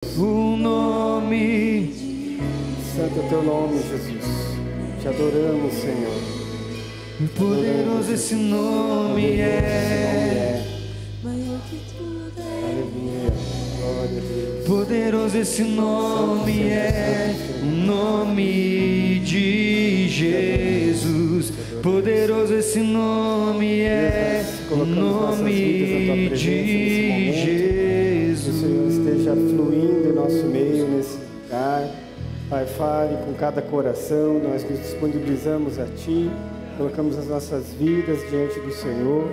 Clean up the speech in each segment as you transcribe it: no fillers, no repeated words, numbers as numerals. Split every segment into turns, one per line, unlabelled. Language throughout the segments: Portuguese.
O nome.
Santo é o teu nome, Jesus. Te adoramos, Senhor.
Poderoso esse nome é.
Maior que tudo é.
Aleluia. Glória a Deus.
Poderoso esse nome é. O nome de Jesus. Poderoso esse nome é. O nome de Jesus.
Que o Senhor esteja fluindo em nosso meio nesse lugar. Pai, fale com cada coração. Nós nos disponibilizamos a Ti. Colocamos as nossas vidas diante do Senhor.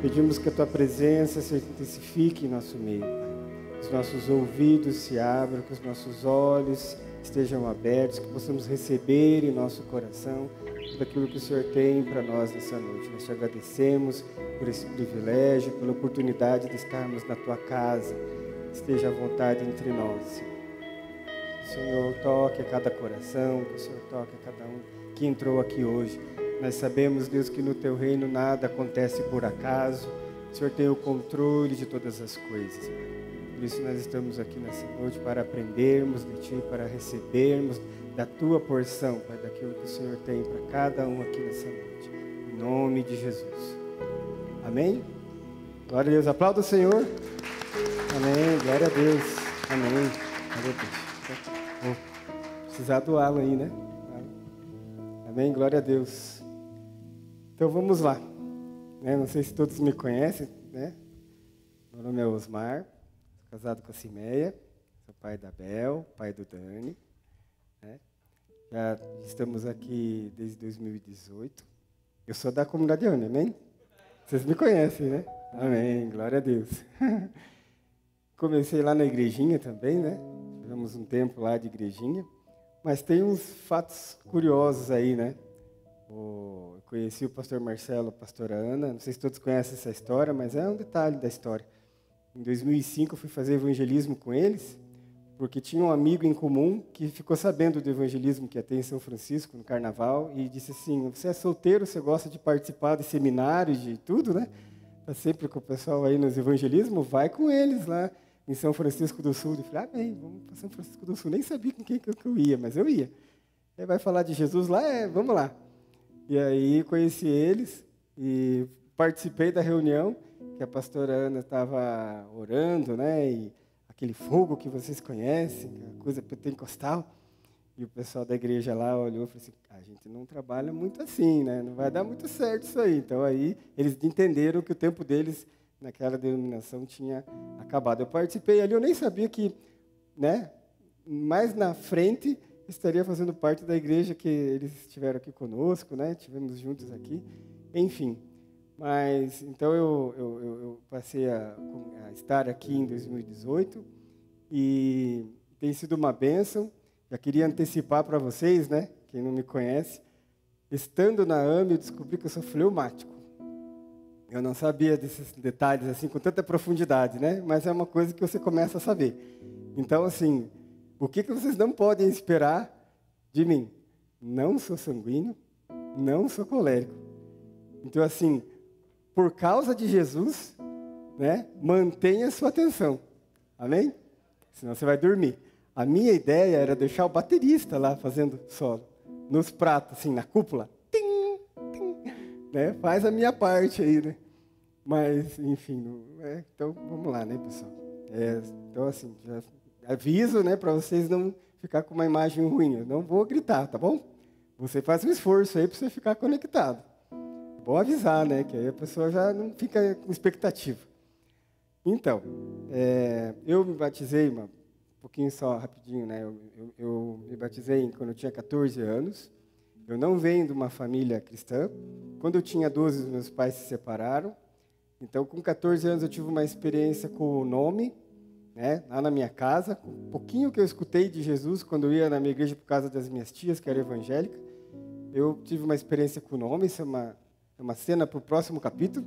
Pedimos que a Tua presença se intensifique em nosso meio, Pai. Os nossos ouvidos se abram, que os nossos olhos estejam abertos, que possamos receber em nosso coração tudo aquilo que o Senhor tem para nós nessa noite. Nós te agradecemos por esse privilégio, pela oportunidade de estarmos na Tua casa. Esteja à vontade entre nós, Senhor. Que o Senhor toque a cada coração, que o Senhor toque a cada um que entrou aqui hoje. Nós sabemos, Deus, que no Teu reino nada acontece por acaso. O Senhor tem o controle de todas as coisas, Pai. Por isso nós estamos aqui nessa noite para aprendermos de Ti, para recebermos da Tua porção, Pai, daquilo que o Senhor tem para cada um aqui nessa noite. Em nome de Jesus. Amém? Glória a Deus. Aplauda o Senhor. Amém. Glória a Deus. Amém. Glória a Deus. Vou precisar do Alan aí, né? Amém. Glória a Deus. Então vamos lá. Não sei se todos me conhecem, né? Meu nome é Osmar. Casado com a Cimeia, sou pai da Bel, pai do Dani, né? Já estamos aqui desde 2018. Eu sou da comunidade AME, amém? Vocês me conhecem, né? Amém, glória a Deus. Comecei lá na igrejinha também, né? Tivemos um tempo lá de igrejinha, mas tem uns fatos curiosos aí, né? Eu conheci o pastor Marcelo, a pastora Ana, não sei se todos conhecem essa história, mas é um detalhe da história. Em 2005, eu fui fazer evangelismo com eles, porque tinha um amigo em comum que ficou sabendo do evangelismo que ia ter em São Francisco, no Carnaval, e disse assim: você é solteiro, você gosta de participar de seminários, de tudo, né? Está sempre com o pessoal aí nos evangelismos, vai com eles lá em São Francisco do Sul. Eu falei: bem, vamos para São Francisco do Sul. Nem sabia com quem que eu ia, mas eu ia. Aí vai falar de Jesus lá? Vamos lá. E aí conheci eles e participei da reunião, que a pastora Ana estava orando, né? E aquele fogo que vocês conhecem, a coisa pentecostal. E o pessoal da igreja lá olhou e falou assim: a gente não trabalha muito assim, né? Não vai dar muito certo isso aí. Então aí eles entenderam que o tempo deles naquela denominação tinha acabado. Eu participei ali, eu nem sabia que, né? Mais na frente estaria fazendo parte da igreja que eles estiveram aqui conosco, né? Tivemos juntos aqui, enfim. Mas, então, eu passei a estar aqui em 2018 e tem sido uma bênção. Já queria antecipar para vocês, né? Quem não me conhece, estando na AME, eu descobri que eu sou fleumático. Eu não sabia desses detalhes assim com tanta profundidade, né? Mas é uma coisa que você começa a saber. Então, assim, o que vocês não podem esperar de mim? Não sou sanguíneo, não sou colérico. Então, assim, por causa de Jesus, né, mantenha sua atenção. Amém? Senão você vai dormir. A minha ideia era deixar o baterista lá fazendo solo, nos pratos, assim, na cúpula. Tim, tim, né? Faz a minha parte aí, né? Mas, enfim, então vamos lá, né, pessoal? Então, assim, já aviso, né, para vocês não ficar com uma imagem ruim. Eu não vou gritar, tá bom? Você faz um esforço aí para você ficar conectado. Bom avisar, né? Que aí a pessoa já não fica com expectativa. Então, eu me batizei, um pouquinho só, rapidinho, né? Eu me batizei quando eu tinha 14 anos. Eu não venho de uma família cristã. Quando eu tinha 12, meus pais se separaram. Então, com 14 anos, eu tive uma experiência com o nome, né? Lá na minha casa. Um pouquinho que eu escutei de Jesus quando eu ia na minha igreja por causa das minhas tias, que era evangélica. Eu tive uma experiência com o nome, isso é uma cena para o próximo capítulo,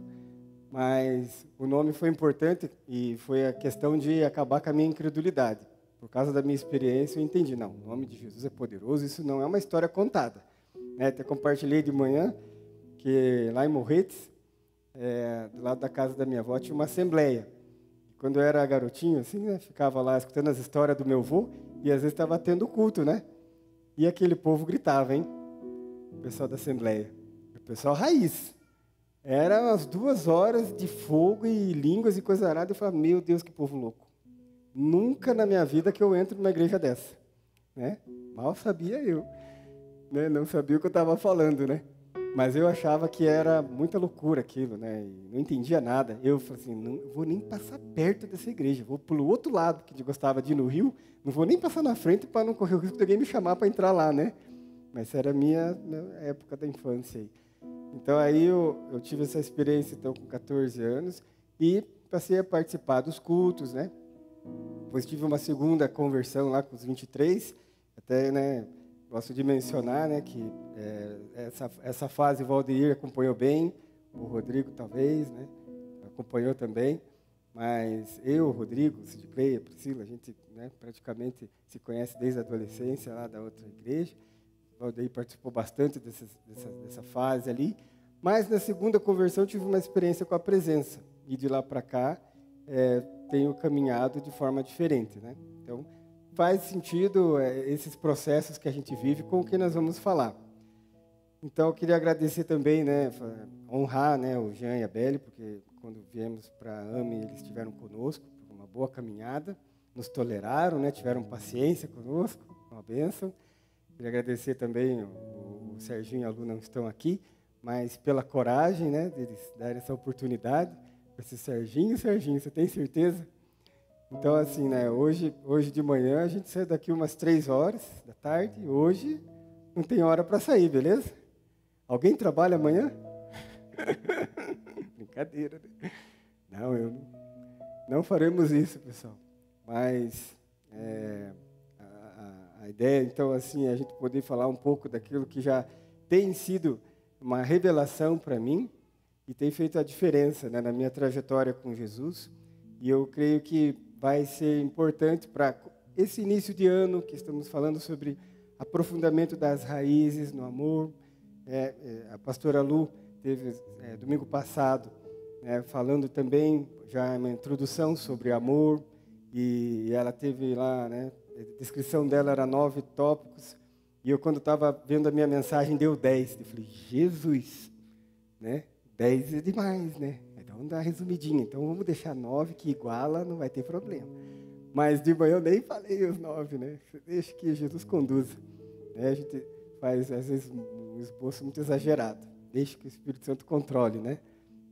mas o nome foi importante e foi a questão de acabar com a minha incredulidade. Por causa da minha experiência, eu entendi, não, o nome de Jesus é poderoso, isso não é uma história contada. Até compartilhei de manhã que lá em Morretes, do lado da casa da minha avó, tinha uma assembleia. quando eu era garotinho, assim, né? Ficava lá escutando as histórias do meu avô e às vezes estava tendo culto, né? E aquele povo gritava, hein? O pessoal da Assembleia. O pessoal raiz. Era umas 2 horas de fogo e línguas e coisa arada. Eu falava, meu Deus, que povo louco. Nunca na minha vida que eu entro numa igreja dessa. Né? Mal sabia eu. Né? Não sabia o que eu estava falando, né? Mas eu achava que era muita loucura aquilo, né? E não entendia nada. Eu falei assim, não vou nem passar perto dessa igreja. Vou pelo outro lado, que eu gostava de ir no Rio. Não vou nem passar na frente para não correr o risco de alguém me chamar para entrar lá, né? Mas essa era a minha época da infância aí. Então aí eu tive essa experiência então com 14 anos e passei a participar dos cultos, né? Depois tive uma segunda conversão lá com os 23, até, né, gosto de mencionar, né, que essa fase o Valdeir acompanhou bem, o Rodrigo talvez, né, acompanhou também, mas eu, o Rodrigo, o Sid Clay, a Priscila, a gente, né, praticamente se conhece desde a adolescência lá da outra igreja. O Valdeir participou bastante dessa fase ali, mas na segunda conversão tive uma experiência com a presença, e de lá para cá tenho caminhado de forma diferente, né? Então, faz sentido esses processos que a gente vive com o que nós vamos falar. Então, eu queria agradecer também, né, honrar, né, o Jean e a Belle, porque quando viemos para a AME, eles estiveram conosco, por uma boa caminhada, nos toleraram, né, tiveram paciência conosco, uma bênção. Queria agradecer também, o Serginho e a Lu não estão aqui, mas pela coragem, né, deles darem essa oportunidade para esse Serginho, você tem certeza? Então, assim, né, hoje de manhã, a gente saiu daqui umas 3 horas da tarde, hoje não tem hora para sair, beleza? Alguém trabalha amanhã? Brincadeira, né? Não, não faremos isso, pessoal. Mas a ideia, então, assim, é a gente poder falar um pouco daquilo que já tem sido uma revelação para mim e tem feito a diferença, né, na minha trajetória com Jesus. E eu creio que vai ser importante para esse início de ano que estamos falando sobre aprofundamento das raízes no amor. A pastora Lu teve domingo passado falando também já uma introdução sobre amor e ela teve lá, né, a descrição dela era 9 tópicos e eu quando estava vendo a minha mensagem deu 10. Eu falei, Jesus, né? 10 é demais, né? Então vamos dar uma resumidinha. Então vamos deixar 9 que iguala, não vai ter problema. Mas de manhã eu nem falei os 9, né? Deixa que Jesus conduza. A gente faz, às vezes, um esboço muito exagerado. Deixa que o Espírito Santo controle, né?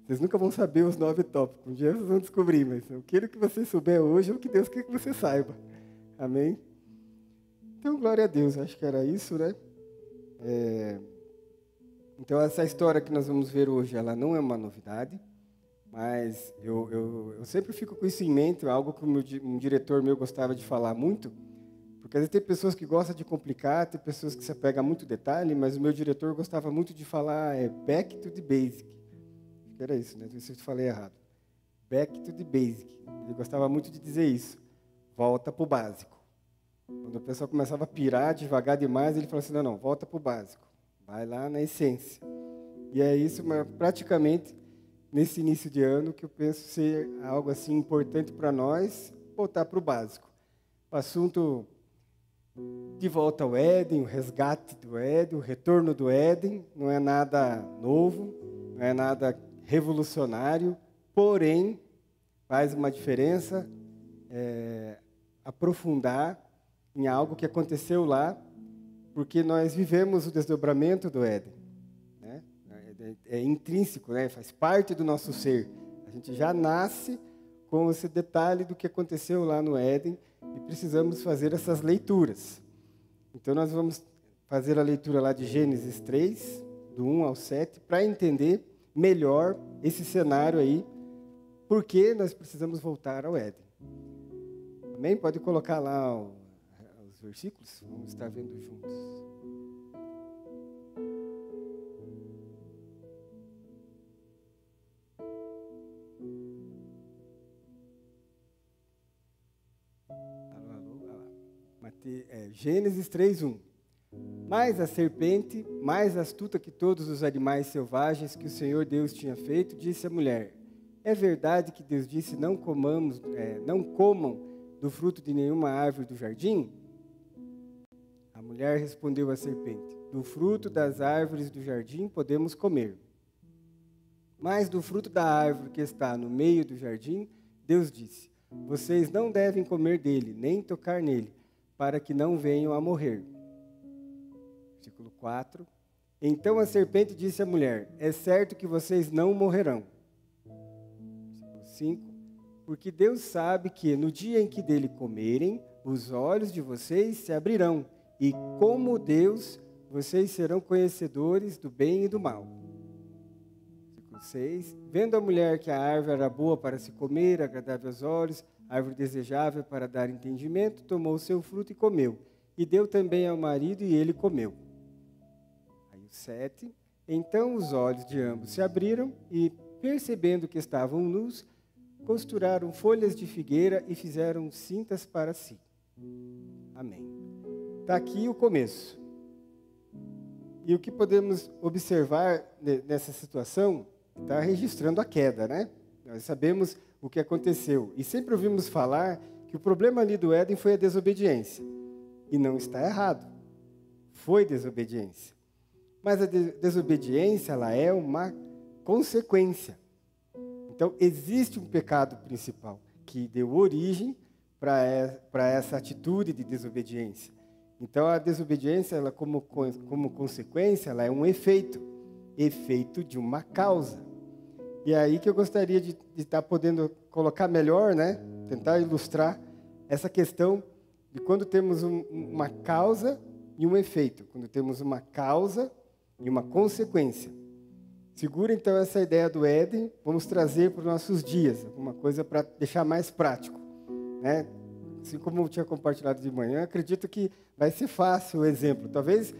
Vocês nunca vão saber os 9 tópicos. Um dia vocês vão descobrir, mas eu quero que você souber hoje é o que Deus quer que você saiba. Amém? Então, glória a Deus. Acho que era isso, né? Então, essa história que nós vamos ver hoje, ela não é uma novidade, mas eu sempre fico com isso em mente, algo que um diretor meu gostava de falar muito, porque às vezes tem pessoas que gostam de complicar, tem pessoas que se apegam a muito detalhe, mas o meu diretor gostava muito de falar back to the basic. Acho que era isso, né? Não sei se eu falei errado. Back to the basic. Ele gostava muito de dizer isso. Volta para o básico. Quando o pessoal começava a pirar devagar demais, ele falou assim, não, volta para o básico. Vai lá na essência. E é isso, mas praticamente, nesse início de ano, que eu penso ser algo assim importante para nós, voltar para o básico. O assunto de volta ao Éden, o resgate do Éden, o retorno do Éden, não é nada novo, não é nada revolucionário, porém, faz uma diferença aprofundar em algo que aconteceu lá, porque nós vivemos o desdobramento do Éden, né? É intrínseco, né? Faz parte do nosso ser. A gente já nasce com esse detalhe do que aconteceu lá no Éden e precisamos fazer essas leituras. Então, nós vamos fazer a leitura lá de Gênesis 3, do 1 ao 7, para entender melhor esse cenário aí, porque nós precisamos voltar ao Éden. Amém? Pode colocar lá os versículos, vamos estar vendo juntos. Gênesis 3:1. Mas a serpente, mais astuta que todos os animais selvagens que o Senhor Deus tinha feito, disse à mulher: É verdade que Deus disse, não comam do fruto de nenhuma árvore do jardim? A mulher respondeu à serpente, do fruto das árvores do jardim podemos comer. Mas do fruto da árvore que está no meio do jardim, Deus disse, vocês não devem comer dele, nem tocar nele, para que não venham a morrer. Versículo 4. Então a serpente disse à mulher, é certo que vocês não morrerão. Versículo 5. Porque Deus sabe que no dia em que dele comerem, os olhos de vocês se abrirão, e como Deus, vocês serão conhecedores do bem e do mal. Versículo 6. Vendo a mulher que a árvore era boa para se comer, agradável aos olhos, árvore desejável para dar entendimento, tomou o seu fruto e comeu. E deu também ao marido, e ele comeu. Aí o 7. Então os olhos de ambos se abriram, e percebendo que estavam nus, costuraram folhas de figueira e fizeram cintas para si. Amém. Está aqui o começo. E o que podemos observar nessa situação está registrando a queda, né? Nós sabemos o que aconteceu. E sempre ouvimos falar que o problema ali do Éden foi a desobediência. E não está errado. Foi desobediência. Mas a desobediência, ela é uma consequência. Então, existe um pecado principal que deu origem para essa atitude de desobediência. Então, a desobediência, ela, como consequência, ela é um efeito de uma causa. E é aí que eu gostaria de estar podendo colocar melhor, né? Tentar ilustrar essa questão de quando temos uma causa e um efeito. Quando temos uma causa e uma consequência. Segura, então, essa ideia do Éden, vamos trazer para os nossos dias, alguma coisa para deixar mais prático, né? Assim como eu tinha compartilhado de manhã, acredito que vai ser fácil o exemplo. Talvez,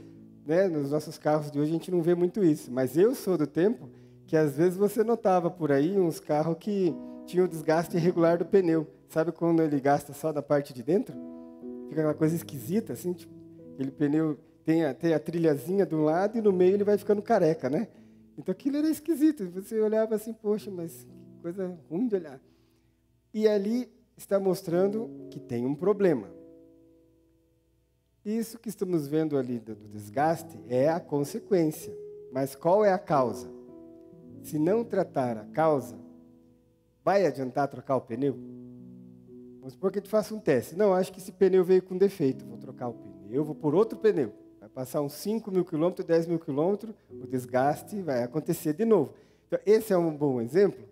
né, nos nossos carros de hoje a gente não vê muito isso, mas eu sou do tempo que às vezes você notava por aí uns carros que tinham desgaste irregular do pneu. Sabe quando ele gasta só da parte de dentro? Fica aquela coisa esquisita, assim, tipo, aquele pneu tem a trilhazinha do lado e no meio ele vai ficando careca, né? Então aquilo era esquisito, você olhava assim, poxa, mas que coisa ruim de olhar. E ali está mostrando que tem um problema. Isso que estamos vendo ali do desgaste é a consequência. Mas qual é a causa? Se não tratar a causa, vai adiantar trocar o pneu? Vamos supor que a gente faça um teste. Não, acho que esse pneu veio com defeito, vou trocar o pneu, vou por outro pneu. Vai passar uns 5.000 quilômetros, 10.000 quilômetros, o desgaste vai acontecer de novo. Então, esse é um bom exemplo.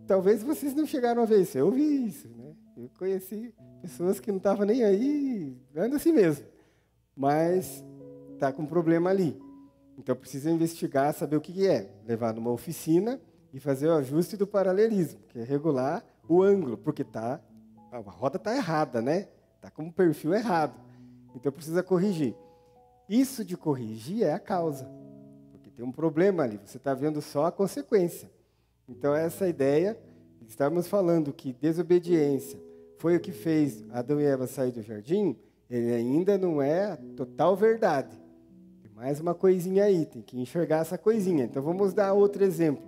Talvez vocês não chegaram a ver isso. Eu vi isso, né? Eu conheci pessoas que não estavam nem aí, anda assim mesmo. Mas está com um problema ali. Então, precisa investigar, saber o que é. Levar numa oficina e fazer o ajuste do paralelismo, que é regular o ângulo, porque a roda está errada, né? Está com um perfil errado. Então, precisa corrigir. Isso de corrigir é a causa, porque tem um problema ali, você está vendo só a consequência. Então, essa ideia, estamos falando que desobediência foi o que fez Adão e Eva sair do jardim, ele ainda não é a total verdade. Tem mais uma coisinha aí, tem que enxergar essa coisinha. Então, vamos dar outro exemplo.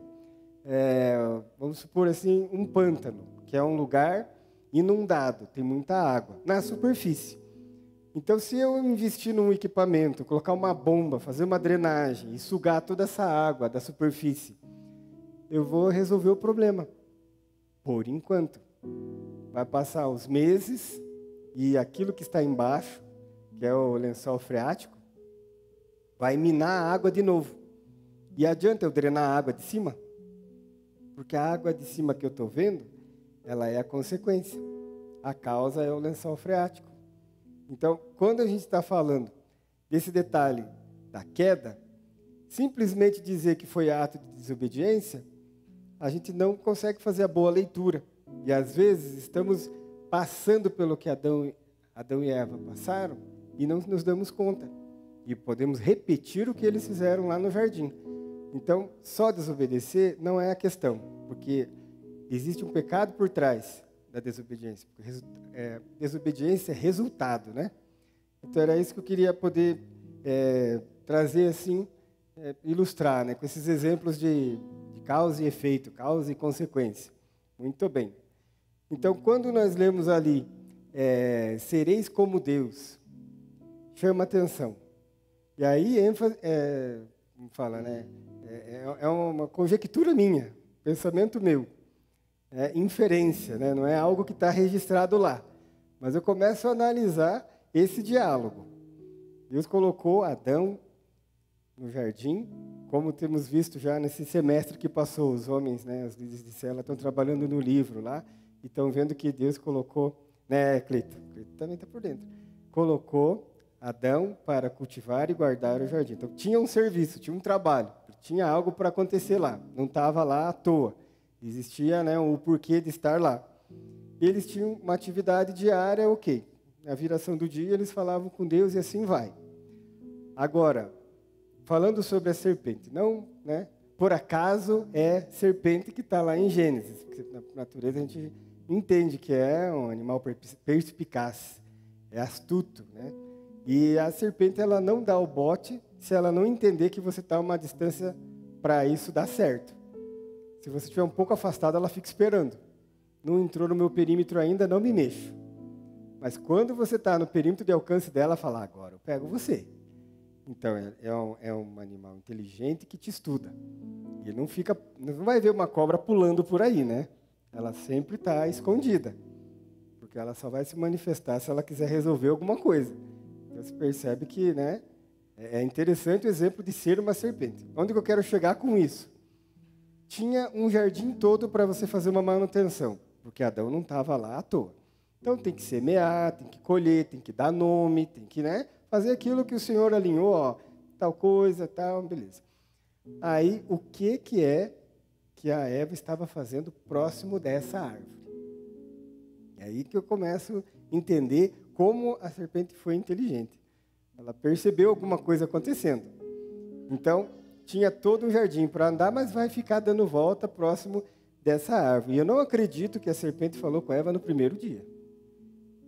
Vamos supor assim, um pântano, que é um lugar inundado, tem muita água, na superfície. Então, se eu investir num equipamento, colocar uma bomba, fazer uma drenagem e sugar toda essa água da superfície, eu vou resolver o problema. Por enquanto. Vai passar os meses e aquilo que está embaixo, que é o lençol freático, vai minar a água de novo. E adianta eu drenar a água de cima? Porque a água de cima que eu estou vendo, ela é a consequência. A causa é o lençol freático. Então, quando a gente está falando desse detalhe da queda, simplesmente dizer que foi ato de desobediência, a gente não consegue fazer a boa leitura. E, às vezes, estamos passando pelo que Adão e Eva passaram e não nos damos conta. E podemos repetir o que eles fizeram lá no jardim. Então, só desobedecer não é a questão, porque existe um pecado por trás da desobediência. Desobediência é resultado, né? Então, era isso que eu queria poder trazer assim, ilustrar, né? Com esses exemplos de causa e efeito, causa e consequência. Muito bem. Então, quando nós lemos ali, sereis como Deus, chama atenção. E aí, como fala, né? É uma conjectura minha, pensamento meu. É inferência, né? Não é algo que está registrado lá. Mas eu começo a analisar esse diálogo. Deus colocou Adão no jardim, como temos visto já nesse semestre que passou. Os homens, né, os líderes de célula, estão trabalhando no livro lá e estão vendo que Deus colocou, né, Cleito também está por dentro, colocou Adão para cultivar e guardar o jardim. Então tinha um serviço, tinha um trabalho, tinha algo para acontecer lá, não estava lá à toa. Existia, né, o porquê de estar lá. Eles tinham uma atividade diária, ok. Na viração do dia, eles falavam com Deus e assim vai. Agora, falando sobre a serpente, não, né, por acaso é serpente que está lá em Gênesis, porque na natureza a gente entende que é um animal perspicaz, é astuto, né? E a serpente ela não dá o bote se ela não entender que você está a uma distância para isso dar certo. Se você estiver um pouco afastado, ela fica esperando. Não entrou no meu perímetro ainda, não me mexo. Mas quando você está no perímetro de alcance dela, fala, agora eu pego você. Então, é um animal inteligente que te estuda. E ele não vai ver uma cobra pulando por aí, né? Ela sempre está escondida. Porque ela só vai se manifestar se ela quiser resolver alguma coisa. Então, você percebe que, né, é interessante o exemplo de ser uma serpente. Onde que eu quero chegar com isso? Tinha um jardim todo para você fazer uma manutenção, porque Adão não estava lá à toa. Então tem que semear, tem que colher, tem que dar nome, tem que, né, fazer aquilo que o Senhor alinhou, ó, tal coisa, tal, beleza. Aí, o que é que a Eva estava fazendo próximo dessa árvore? É aí que eu começo a entender como a serpente foi inteligente. Ela percebeu alguma coisa acontecendo. Então, tinha todo um jardim para andar, mas vai ficar dando volta próximo dessa árvore. E eu não acredito que a serpente falou com Eva no primeiro dia.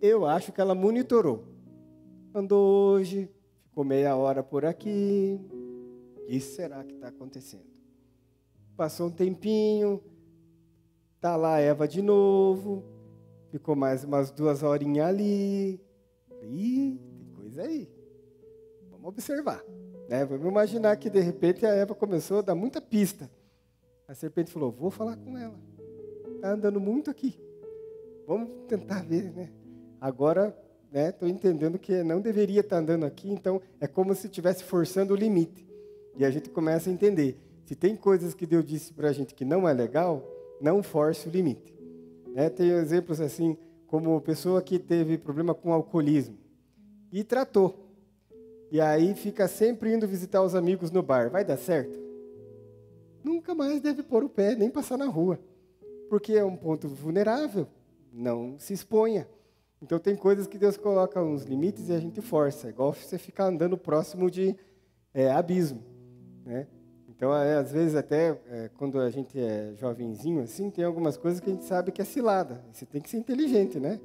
Eu acho que ela monitorou. Andou hoje, ficou meia hora por aqui. O que será que está acontecendo? Passou um tempinho, está lá a Eva de novo, ficou mais umas 2 horinhas ali. Ih, tem coisa aí. Vamos observar. Vamos imaginar que, de repente, a Eva começou a dar muita pista. A serpente falou, vou falar com ela. Está andando muito aqui. Vamos tentar ver, né? Agora, estou entendendo que não deveria estar andando aqui, então é como se estivesse forçando o limite. E a gente começa a entender. Se tem coisas que Deus disse para a gente que não é legal, não force o limite. Tem exemplos assim, como pessoa que teve problema com alcoolismo e tratou. E aí fica sempre indo visitar os amigos no bar. Vai dar certo? Nunca mais deve pôr o pé, nem passar na rua. Porque é um ponto vulnerável. Não se exponha. Então tem coisas que Deus coloca uns limites e a gente força. É igual você ficar andando próximo de abismo. Né? Então, às vezes, até quando a gente é jovenzinho, assim, tem algumas coisas que a gente sabe que é cilada. Você tem que ser inteligente, né?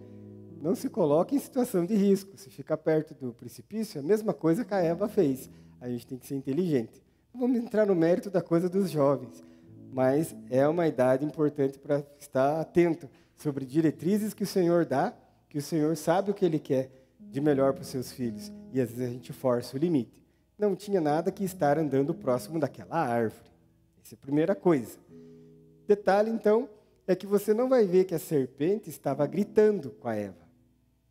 Não se coloque em situação de risco. Se ficar perto do precipício, é a mesma coisa que a Eva fez. A gente tem que ser inteligente. Não vamos entrar no mérito da coisa dos jovens, mas é uma idade importante para estar atento sobre diretrizes que o Senhor dá, que o Senhor sabe o que Ele quer de melhor para os seus filhos. E às vezes a gente força o limite. Não tinha nada que estar andando próximo daquela árvore. Essa é a primeira coisa. Detalhe, então, é que você não vai ver que a serpente estava gritando com a Eva.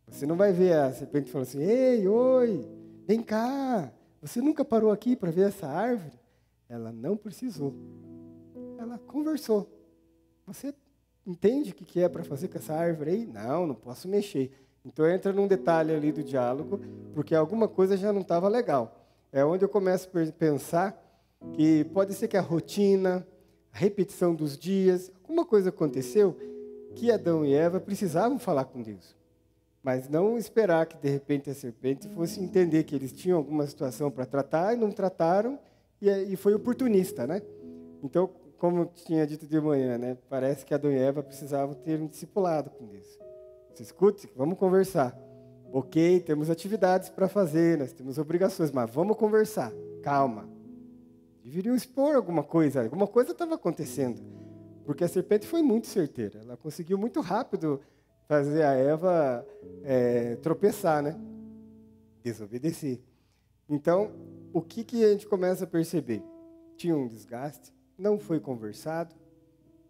Você não vai ver a serpente falando assim, ei, oi, vem cá, você nunca parou aqui para ver essa árvore? Ela não precisou. Ela conversou. Você entende o que é para fazer com essa árvore aí? Não posso mexer. Então entra num detalhe ali do diálogo, porque alguma coisa já não estava legal. É onde eu começo a pensar que pode ser que a rotina, a repetição dos dias, alguma coisa aconteceu que Adão e Eva precisavam falar com Deus. Mas não esperar que, de repente, a serpente fosse entender que eles tinham alguma situação para tratar e não trataram, e foi oportunista, né? Então, como eu tinha dito de manhã, né? Parece que Adão e Eva precisavam ter um discipulado com Deus. Você escute? Vamos conversar. Ok, temos atividades para fazer, nós temos obrigações, mas vamos conversar. Calma. Deveriam expor alguma coisa estava acontecendo, porque a serpente foi muito certeira, ela conseguiu muito rápido fazer a Eva tropeçar, né? Desobedecer. Então, o que a gente começa a perceber? Tinha um desgaste, não foi conversado,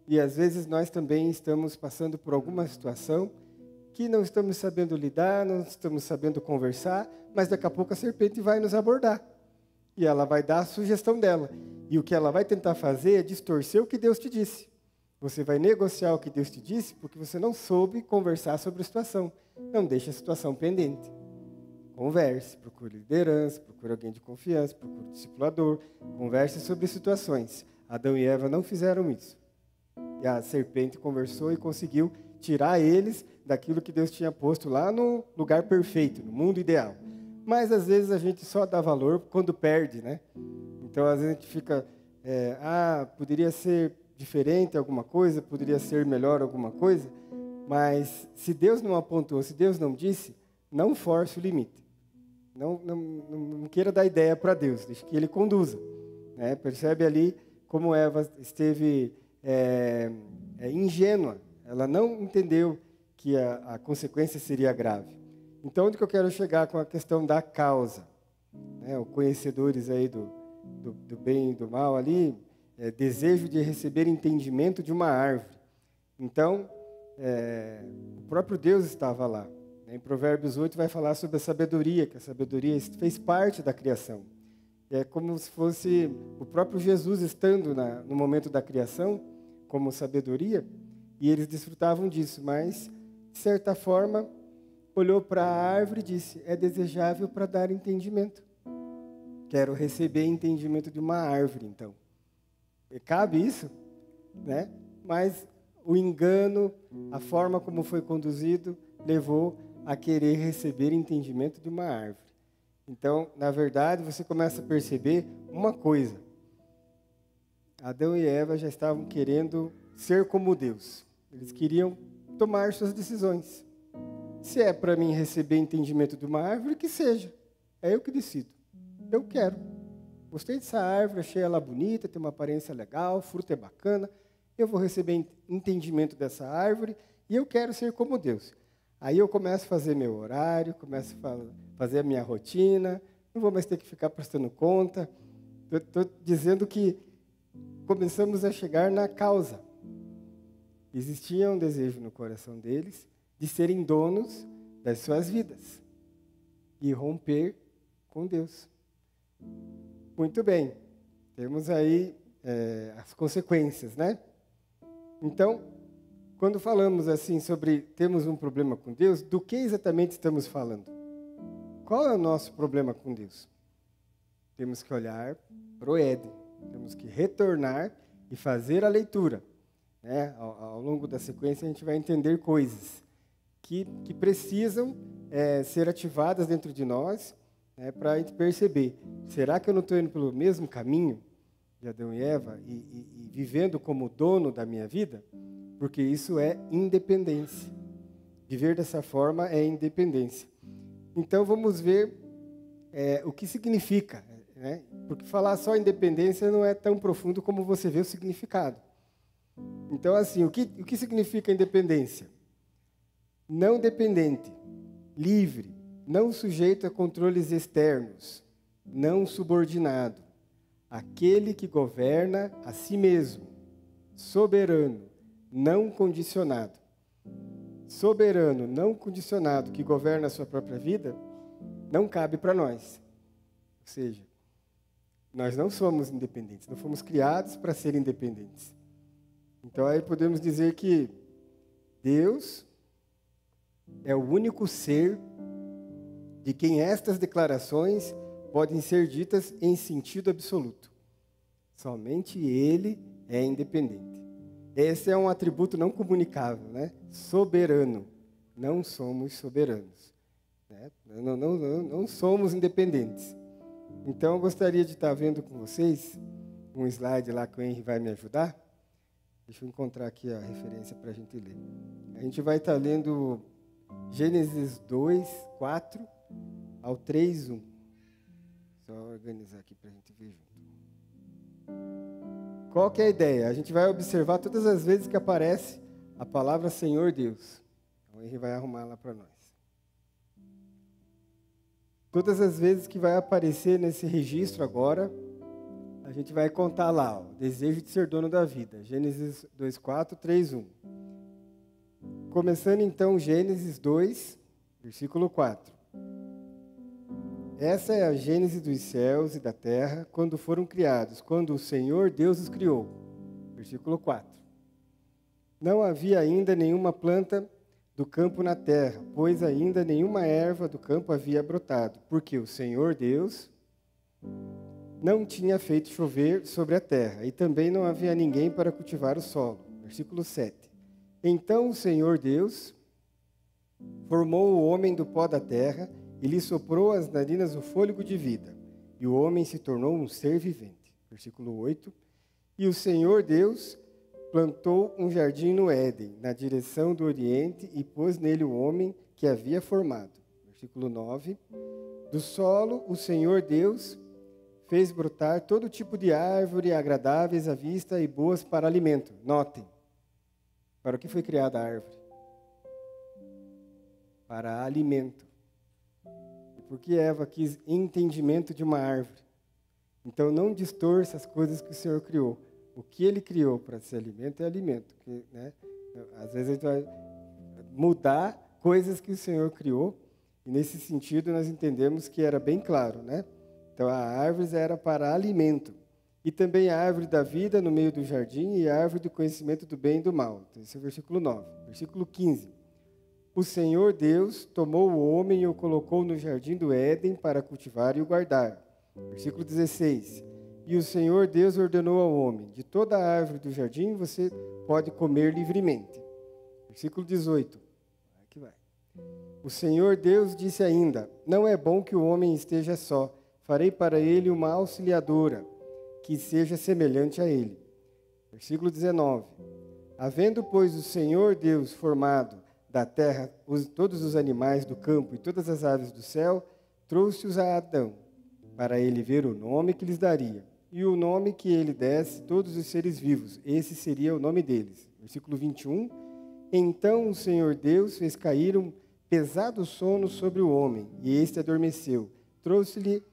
e às vezes nós também estamos passando por alguma situação que não estamos sabendo lidar, não estamos sabendo conversar, mas daqui a pouco a serpente vai nos abordar. E ela vai dar a sugestão dela. E o que ela vai tentar fazer é distorcer o que Deus te disse. Você vai negociar o que Deus te disse porque você não soube conversar sobre a situação. Não deixe a situação pendente. Converse, procure liderança, procure alguém de confiança, procure um discipulador, converse sobre situações. Adão e Eva não fizeram isso. E a serpente conversou e conseguiu tirar eles daquilo que Deus tinha posto lá no lugar perfeito, no mundo ideal. Mas às vezes a gente só dá valor quando perde, né? Então às vezes a gente fica, poderia ser diferente alguma coisa, poderia ser melhor alguma coisa, mas se Deus não apontou, se Deus não disse, não force o limite. Não queira dar ideia para Deus, deixe que Ele conduza. Né? Percebe ali como Eva esteve ingênua, ela não entendeu que a consequência seria grave. Então, onde que eu quero chegar com a questão da causa? Os conhecedores aí do bem e do mal ali, desejo de receber entendimento de uma árvore. Então, o próprio Deus estava lá. Em Provérbios 8 vai falar sobre a sabedoria, que a sabedoria fez parte da criação. É como se fosse o próprio Jesus estando no momento da criação, como sabedoria, e eles desfrutavam disso, mas, de certa forma, olhou para a árvore e disse, é desejável para dar entendimento. Quero receber entendimento de uma árvore, então. E cabe isso, né? Mas o engano, a forma como foi conduzido, levou a querer receber entendimento de uma árvore. Então, na verdade, você começa a perceber uma coisa. Adão e Eva já estavam querendo ser como Deus. Eles queriam tomar suas decisões. Se é para mim receber entendimento de uma árvore, que seja. É eu que decido. Eu quero. Gostei dessa árvore, achei ela bonita, tem uma aparência legal, o fruto é bacana. Eu vou receber entendimento dessa árvore e eu quero ser como Deus. Aí eu começo a fazer meu horário, começo a fazer a minha rotina, não vou mais ter que ficar prestando conta. Estou dizendo que começamos a chegar na causa. Existia um desejo no coração deles de serem donos das suas vidas e romper com Deus. Muito bem, temos aí as consequências, né? Então, quando falamos assim sobre temos um problema com Deus, do que exatamente estamos falando? Qual é o nosso problema com Deus? Temos que olhar para o Éden, temos que retornar e fazer a leitura. Né? Ao longo da sequência a gente vai entender coisas que precisam ser ativadas dentro de nós, né, para a gente perceber, será que eu não estou indo pelo mesmo caminho de Adão e Eva e vivendo como dono da minha vida? Porque isso é independência. Viver dessa forma é independência. Então vamos ver o que significa. Né? Porque falar só independência não é tão profundo como você vê o significado. Então, assim, o que significa independência? Não dependente, livre, não sujeito a controles externos, não subordinado, aquele que governa a si mesmo, soberano, não condicionado. Soberano, não condicionado, que governa a sua própria vida, não cabe para nós. Ou seja, nós não somos independentes, não fomos criados para ser independentes. Então aí podemos dizer que Deus é o único ser de quem estas declarações podem ser ditas em sentido absoluto. Somente Ele é independente. Esse é um atributo não comunicável, né? Soberano. Não somos soberanos. Né? Não somos independentes. Então, eu gostaria de estar vendo com vocês um slide lá que o Henry vai me ajudar. Deixa eu encontrar aqui a referência para a gente ler. A gente vai estar lendo Gênesis 2, 4 ao 3, 1. Só organizar aqui para a gente ver junto. Qual que é a ideia? A gente vai observar todas as vezes que aparece a palavra Senhor Deus. Então, ele vai arrumar lá para nós. Todas as vezes que vai aparecer nesse registro agora, a gente vai contar lá, o desejo de ser dono da vida. Gênesis 2:4, 3:1. Começando então Gênesis 2, versículo 4. Essa é a gênese dos céus e da terra, quando foram criados, quando o Senhor Deus os criou. Versículo 4. Não havia ainda nenhuma planta do campo na terra, pois ainda nenhuma erva do campo havia brotado, porque o Senhor Deus não tinha feito chover sobre a terra, e também não havia ninguém para cultivar o solo. Versículo 7. Então o Senhor Deus formou o homem do pó da terra e lhe soprou às narinas o fôlego de vida, e o homem se tornou um ser vivente. Versículo 8. E o Senhor Deus plantou um jardim no Éden, na direção do Oriente, e pôs nele o homem que havia formado. Versículo 9. Do solo, o Senhor Deus fez brotar todo tipo de árvore agradáveis à vista e boas para alimento. Notem, para o que foi criada a árvore? Para alimento. E por que Eva quis entendimento de uma árvore? Então não distorça as coisas que o Senhor criou. O que Ele criou para ser alimento é alimento. Porque, né, às vezes a gente vai mudar coisas que o Senhor criou, e nesse sentido nós entendemos que era bem claro, né? Então a árvore era para alimento. E também a árvore da vida no meio do jardim e a árvore do conhecimento do bem e do mal. Então, esse é o versículo 9. Versículo 15. O Senhor Deus tomou o homem e o colocou no jardim do Éden para cultivar e o guardar. Versículo 16. E o Senhor Deus ordenou ao homem: de toda a árvore do jardim você pode comer livremente. Versículo 18. Aqui vai. O Senhor Deus disse ainda: não é bom que o homem esteja só. Farei para ele uma auxiliadora, que seja semelhante a ele. Versículo 19. Havendo, pois, o Senhor Deus formado da terra todos os animais do campo e todas as aves do céu, trouxe-os a Adão, para ele ver o nome que lhes daria. E o nome que ele desse todos os seres vivos, esse seria o nome deles. Versículo 21. Então o Senhor Deus fez cair um pesado sono sobre o homem, e este adormeceu. Trouxe-lhe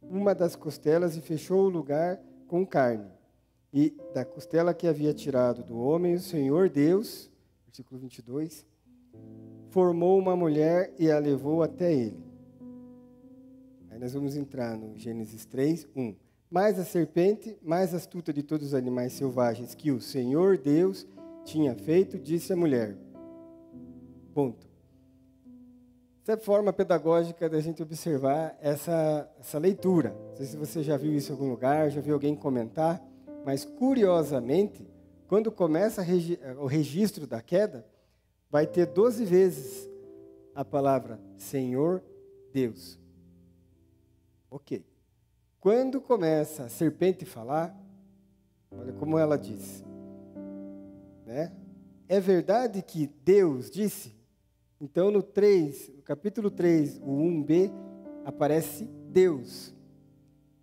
uma das costelas e fechou o lugar com carne. E da costela que havia tirado do homem, o Senhor Deus, versículo 22, formou uma mulher e a levou até ele. Aí nós vamos entrar no Gênesis 3, 1. Mas a serpente, mais astuta de todos os animais selvagens que o Senhor Deus tinha feito, disse à mulher. Ponto. Essa é a forma pedagógica da gente observar essa leitura. Não sei se você já viu isso em algum lugar, já viu alguém comentar, mas curiosamente, quando começa o registro da queda, vai ter 12 vezes a palavra Senhor Deus. Ok. Quando começa a serpente falar, olha como ela diz, né? É verdade que Deus disse? Então no capítulo 3, o 1b, aparece Deus.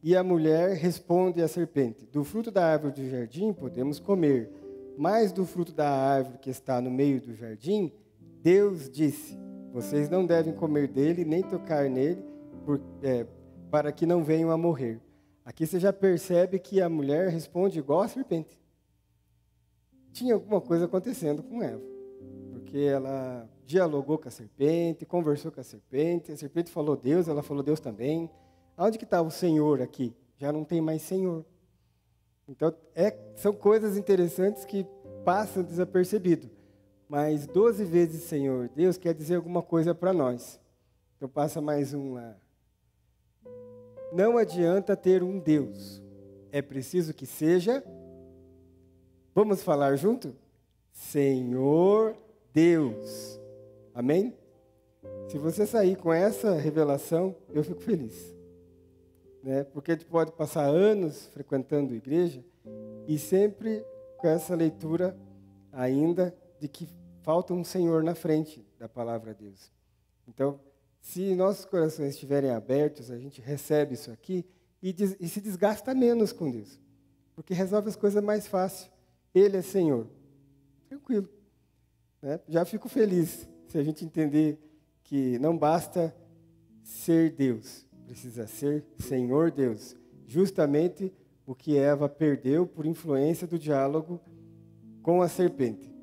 E a mulher responde à serpente: do fruto da árvore do jardim podemos comer, mas do fruto da árvore que está no meio do jardim, Deus disse: vocês não devem comer dele, nem tocar nele, para que não venham a morrer. Aqui você já percebe que a mulher responde igual a serpente. Tinha alguma coisa acontecendo com Eva, porque ela dialogou com a serpente, conversou com a serpente falou Deus, ela falou Deus também. Aonde que estava o Senhor aqui? Já não tem mais Senhor. Então, são coisas interessantes que passam desapercebido. Mas 12 vezes Senhor Deus quer dizer alguma coisa para nós. Então, passa mais um lá. Não adianta ter um Deus. É preciso que seja, vamos falar junto? Senhor Deus. Amém? Se você sair com essa revelação, eu fico feliz. Né? Porque a gente pode passar anos frequentando a igreja e sempre com essa leitura ainda de que falta um Senhor na frente da palavra de Deus. Então, se nossos corações estiverem abertos, a gente recebe isso aqui e se desgasta menos com Deus. porque resolve as coisas mais fácil. Ele é Senhor. Tranquilo. Né? Já fico feliz se a gente entender que não basta ser Deus, precisa ser Senhor Deus. Justamente o que Eva perdeu por influência do diálogo com a serpente.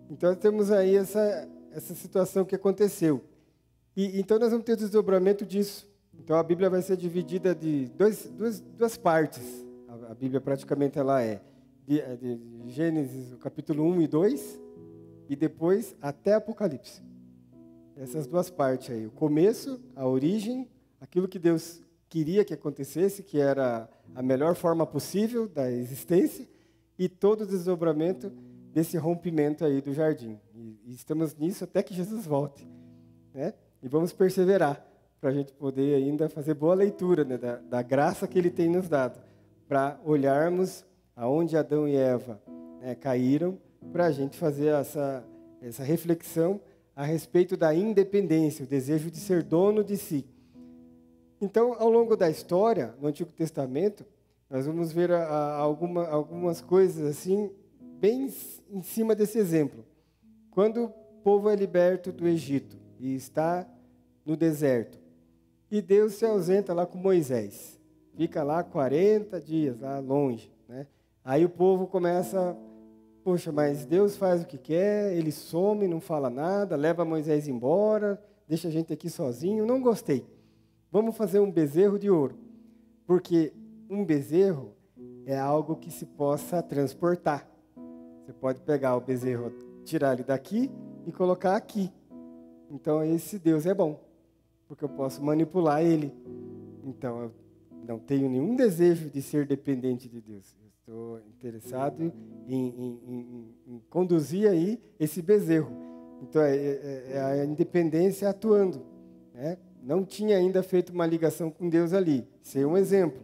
Então, temos aí essa situação que aconteceu. Então, nós vamos ter o desdobramento disso. Então, a Bíblia vai ser dividida de duas partes. A Bíblia, praticamente, ela é de Gênesis, capítulo 1 e 2, e depois até Apocalipse. Essas duas partes aí. O começo, a origem, aquilo que Deus queria que acontecesse, que era a melhor forma possível da existência, e todo o desdobramento desse rompimento aí do jardim. E estamos nisso até que Jesus volte, né? E vamos perseverar para a gente poder ainda fazer boa leitura, né, da graça que Ele tem nos dado, para olharmos aonde Adão e Eva, né, caíram, para a gente fazer essa reflexão a respeito da independência, o desejo de ser dono de si. Então, ao longo da história, no Antigo Testamento, nós vamos ver algumas coisas assim, bem em cima desse exemplo. Quando o povo é liberto do Egito e está no deserto, e Deus se ausenta lá com Moisés, fica lá 40 dias, lá longe, né? Aí o povo começa, poxa, mas Deus faz o que quer, Ele some, não fala nada, leva Moisés embora, deixa a gente aqui sozinho, não gostei. Vamos fazer um bezerro de ouro, porque um bezerro é algo que se possa transportar. Você pode pegar o bezerro, tirar ele daqui e colocar aqui. Então, esse Deus é bom, porque eu posso manipular ele. Então, eu não tenho nenhum desejo de ser dependente de Deus. Eu estou interessado em conduzir aí esse bezerro. Então, é a independência atuando, né? Não tinha ainda feito uma ligação com Deus ali. Ser um exemplo.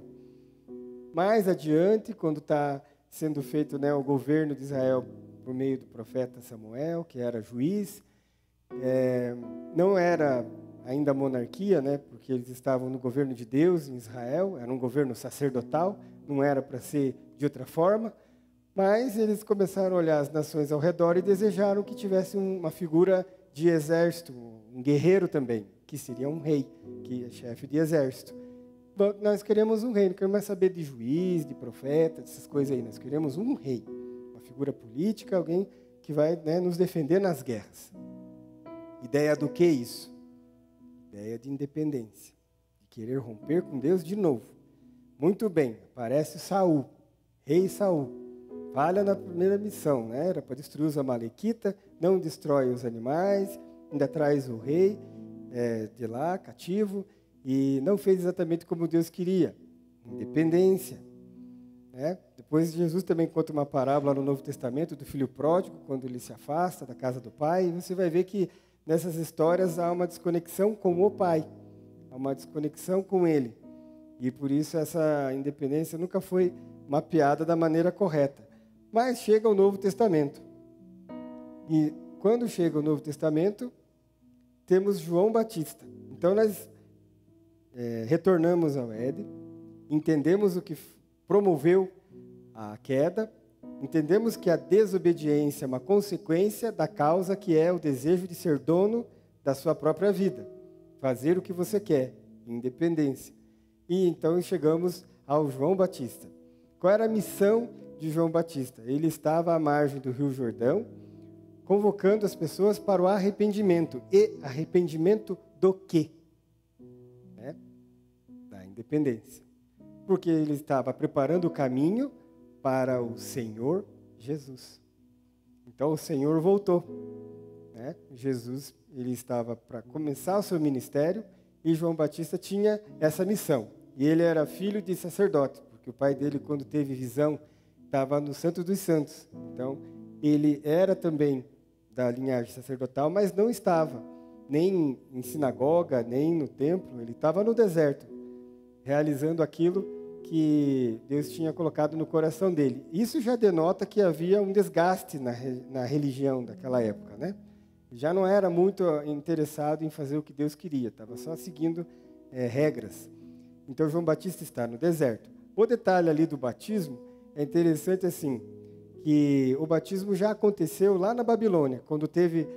Mais adiante, quando está sendo feito, né, o governo de Israel por meio do profeta Samuel, que era juiz, não era ainda monarquia, né, porque eles estavam no governo de Deus em Israel, era um governo sacerdotal, não era para ser de outra forma, mas eles começaram a olhar as nações ao redor e desejaram que tivesse uma figura de exército, um guerreiro também, que seria um rei, que é chefe de exército. Bom, nós queremos um rei, não queremos mais saber de juiz, de profeta, dessas coisas aí. Nós queremos um rei, uma figura política, alguém que vai, né, nos defender nas guerras. Ideia do que isso? Ideia de independência, de querer romper com Deus de novo. Muito bem, aparece Saul, rei Saul. Falha na primeira missão, né? Era para destruir os amalequitas, não destrói os animais, ainda traz o rei de lá, cativo, e não fez exatamente como Deus queria, independência. Né? Depois Jesus também conta uma parábola no Novo Testamento do filho pródigo, quando ele se afasta da casa do pai, e você vai ver que nessas histórias há uma desconexão com o pai, há uma desconexão com ele, e por isso essa independência nunca foi mapeada da maneira correta. Mas chega o Novo Testamento, e quando chega o Novo Testamento, temos João Batista. Então, nós retornamos ao Éden, entendemos o que promoveu a queda, entendemos que a desobediência é uma consequência da causa que é o desejo de ser dono da sua própria vida, fazer o que você quer, independência. E então chegamos ao João Batista. Qual era a missão de João Batista? Ele estava à margem do Rio Jordão, convocando as pessoas para o arrependimento. E arrependimento do quê? Da independência. Porque ele estava preparando o caminho para o Senhor Jesus. Então o Senhor voltou. Né? Jesus, ele estava para começar o seu ministério e João Batista tinha essa missão. E ele era filho de sacerdote, porque o pai dele, quando teve visão, estava no Santo dos Santos. Então, ele era também da linhagem sacerdotal, mas não estava nem em sinagoga, nem no templo. Ele estava no deserto, realizando aquilo que Deus tinha colocado no coração dele. Isso já denota que havia um desgaste na religião daquela época, né? Já não era muito interessado em fazer o que Deus queria, estava só seguindo regras. Então, João Batista está no deserto. O detalhe ali do batismo é interessante assim, que o batismo já aconteceu lá na Babilônia, quando teve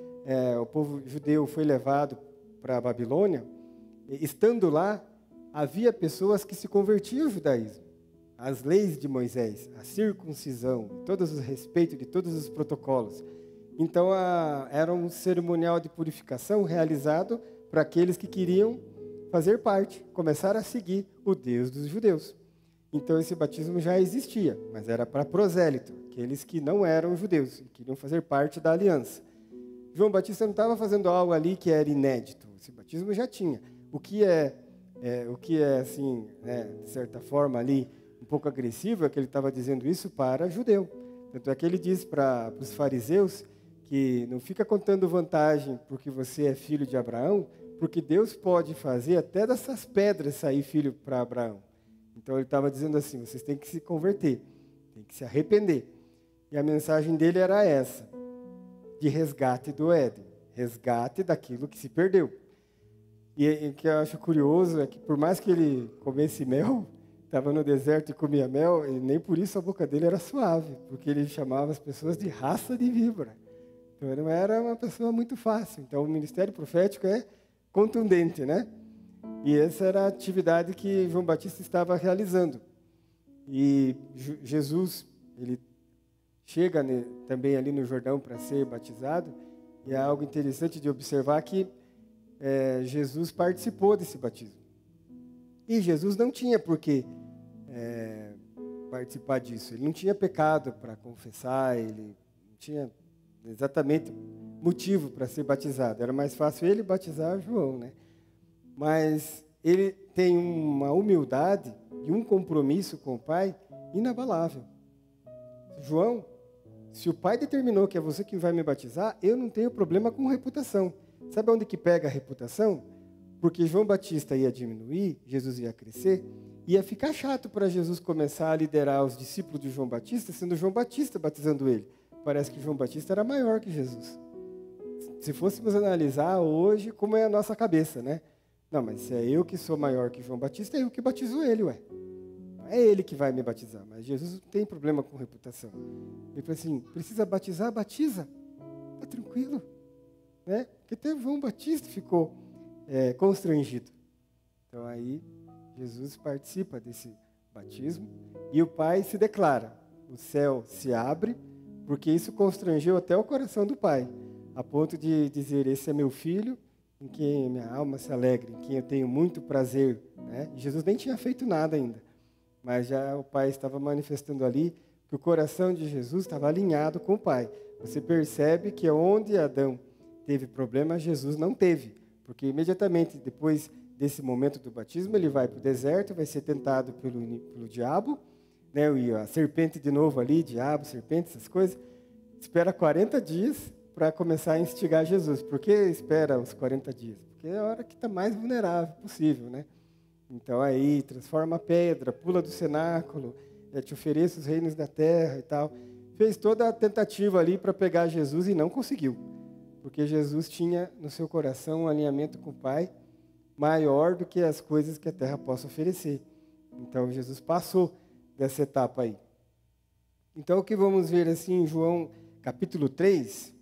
o povo judeu foi levado para a Babilônia. Estando lá, havia pessoas que se convertiam ao judaísmo, às leis de Moisés, a circuncisão, todos os respeitos de todos os protocolos. Então, era um cerimonial de purificação realizado para aqueles que queriam fazer parte, começar a seguir o Deus dos judeus. Então, esse batismo já existia, mas era para prosélito, aqueles que não eram judeus e queriam fazer parte da aliança. João Batista não estava fazendo algo ali que era inédito, esse batismo já tinha. O que é assim, de certa forma ali, um pouco agressivo, é que ele estava dizendo isso para judeu. Tanto é que ele diz para os fariseus que não fica contando vantagem porque você é filho de Abraão, porque Deus pode fazer até dessas pedras sair filho para Abraão. Então ele estava dizendo assim, vocês têm que se converter, têm que se arrepender. E a mensagem dele era essa, de resgate do Éden, resgate daquilo que se perdeu. E o que eu acho curioso é que por mais que ele comesse mel, estava no deserto e comia mel, e nem por isso a boca dele era suave, porque ele chamava as pessoas de raça de víbora. Então ele não era uma pessoa muito fácil. Então o ministério profético é contundente, né? E essa era a atividade que João Batista estava realizando. E Jesus, ele chega também ali no Jordão para ser batizado, e é algo interessante de observar que Jesus participou desse batismo. E Jesus não tinha por que participar disso. Ele não tinha pecado para confessar, ele não tinha exatamente motivo para ser batizado. Era mais fácil ele batizar João, né? Mas ele tem uma humildade e um compromisso com o Pai inabalável. João, se o Pai determinou que é você que vai me batizar, eu não tenho problema com reputação. Sabe onde que pega a reputação? Porque João Batista ia diminuir, Jesus ia crescer, ia ficar chato para Jesus começar a liderar os discípulos de João Batista, sendo João Batista batizando ele. Parece que João Batista era maior que Jesus. Se fôssemos analisar hoje, como é a nossa cabeça, né? Não, mas se é eu que sou maior que João Batista, é eu que batizo ele, ué. Não é ele que vai me batizar, mas Jesus não tem problema com reputação. Ele falou assim, precisa batizar? Batiza. Está tranquilo. Né? Porque até João Batista ficou constrangido. Então aí, Jesus participa desse batismo e o Pai se declara. O céu se abre, porque isso constrangeu até o coração do Pai, a ponto de dizer, esse é meu filho, em quem minha alma se alegra, em quem eu tenho muito prazer. Né? Jesus nem tinha feito nada ainda, mas já o Pai estava manifestando ali que o coração de Jesus estava alinhado com o Pai. Você percebe que onde Adão teve problema, Jesus não teve, porque imediatamente depois desse momento do batismo, ele vai para o deserto, vai ser tentado pelo diabo, né? E a serpente de novo ali, diabo, serpente, essas coisas, espera 40 dias para começar a instigar Jesus. Por que espera os 40 dias? Porque é a hora que está mais vulnerável possível, né? Então aí, transforma a pedra, pula do cenáculo, te ofereço os reinos da terra e tal. Fez toda a tentativa ali para pegar Jesus e não conseguiu. Porque Jesus tinha no seu coração um alinhamento com o Pai maior do que as coisas que a terra possa oferecer. Então Jesus passou dessa etapa aí. Então o que vamos ver assim em João capítulo 3,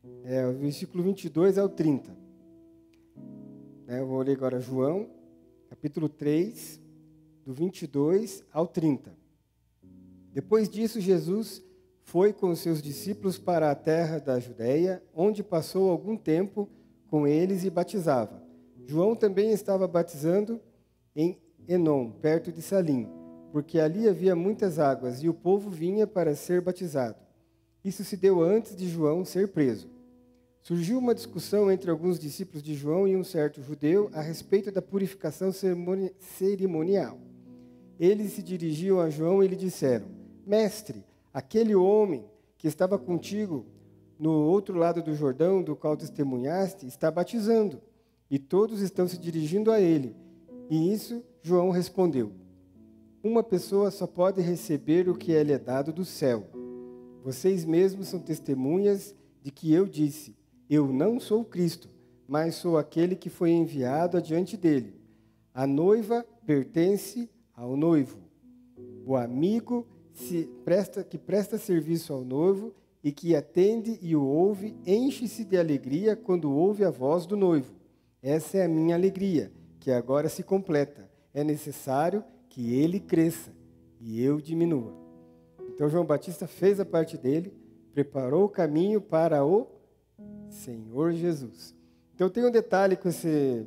o versículo 22 ao 30. Eu vou ler agora João, capítulo 3, do 22 ao 30. Depois disso, Jesus foi com os seus discípulos para a terra da Judeia, onde passou algum tempo com eles e batizava. João também estava batizando em Enom, perto de Salim, porque ali havia muitas águas e o povo vinha para ser batizado. Isso se deu antes de João ser preso. Surgiu uma discussão entre alguns discípulos de João e um certo judeu a respeito da purificação cerimonial. Eles se dirigiam a João e lhe disseram, Mestre, aquele homem que estava contigo no outro lado do Jordão, do qual testemunhaste, está batizando, e todos estão se dirigindo a ele. E isso João respondeu, uma pessoa só pode receber o que lhe é dado do céu. Vocês mesmos são testemunhas de que eu disse, eu não sou Cristo, mas sou aquele que foi enviado adiante dele. A noiva pertence ao noivo. O amigo que presta serviço ao noivo e que atende e o ouve, enche-se de alegria quando ouve a voz do noivo. Essa é a minha alegria, que agora se completa. É necessário que ele cresça e eu diminua. Então João Batista fez a parte dele, preparou o caminho para o Senhor Jesus. Então tem um detalhe com esse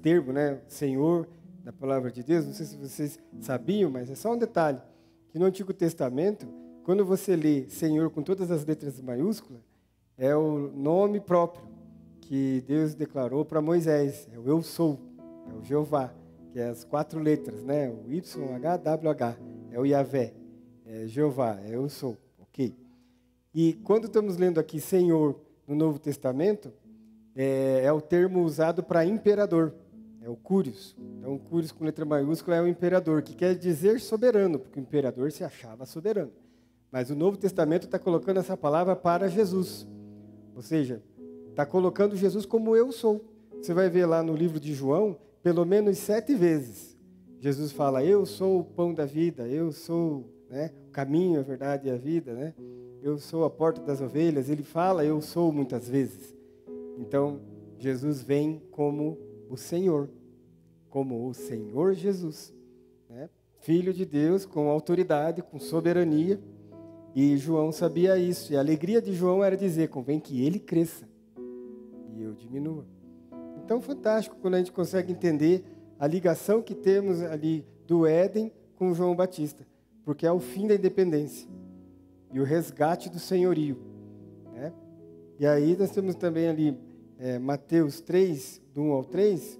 termo, né? Senhor, na palavra de Deus, não sei se vocês sabiam, mas é só um detalhe, que no Antigo Testamento, quando você lê Senhor com todas as letras maiúsculas, é o nome próprio que Deus declarou para Moisés, é o Eu Sou, é o Jeová, que é as 4 letras, né? O YHWH, é o Yahvé, é Jeová, é Eu Sou, ok? E quando estamos lendo aqui Senhor no Novo Testamento, é o termo usado para imperador, é o Curios. Então, o Curios com letra maiúscula é o imperador, que quer dizer soberano, porque o imperador se achava soberano. Mas o Novo Testamento está colocando essa palavra para Jesus. Ou seja, está colocando Jesus como eu sou. Você vai ver lá no livro de João, pelo menos 7 vezes. Jesus fala, eu sou o pão da vida, eu sou, né, o caminho, a verdade e a vida, né? Eu sou a porta das ovelhas. Ele fala, eu sou muitas vezes. Então, Jesus vem como o Senhor Jesus, né? Filho de Deus, com autoridade, com soberania. E João sabia isso. E a alegria de João era dizer, convém que ele cresça e eu diminua. Então, fantástico quando a gente consegue entender a ligação que temos ali do Éden com João Batista, porque é o fim da independência e o resgate do senhorio, né? E aí nós temos também ali Mateus 3, do 1 ao 3,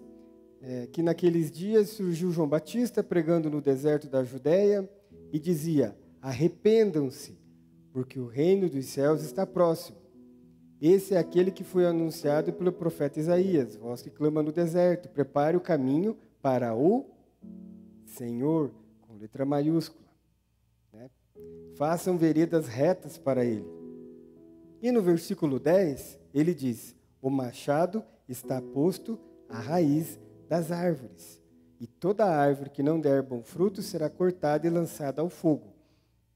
que naqueles dias surgiu João Batista pregando no deserto da Judéia e dizia, arrependam-se, porque o reino dos céus está próximo. Esse é aquele que foi anunciado pelo profeta Isaías, voz que clama no deserto, prepare o caminho para o Senhor, com letra maiúscula, né? Façam veredas retas para ele. E no versículo 10, ele diz, o machado está posto à raiz das árvores, e toda árvore que não der bom fruto será cortada e lançada ao fogo.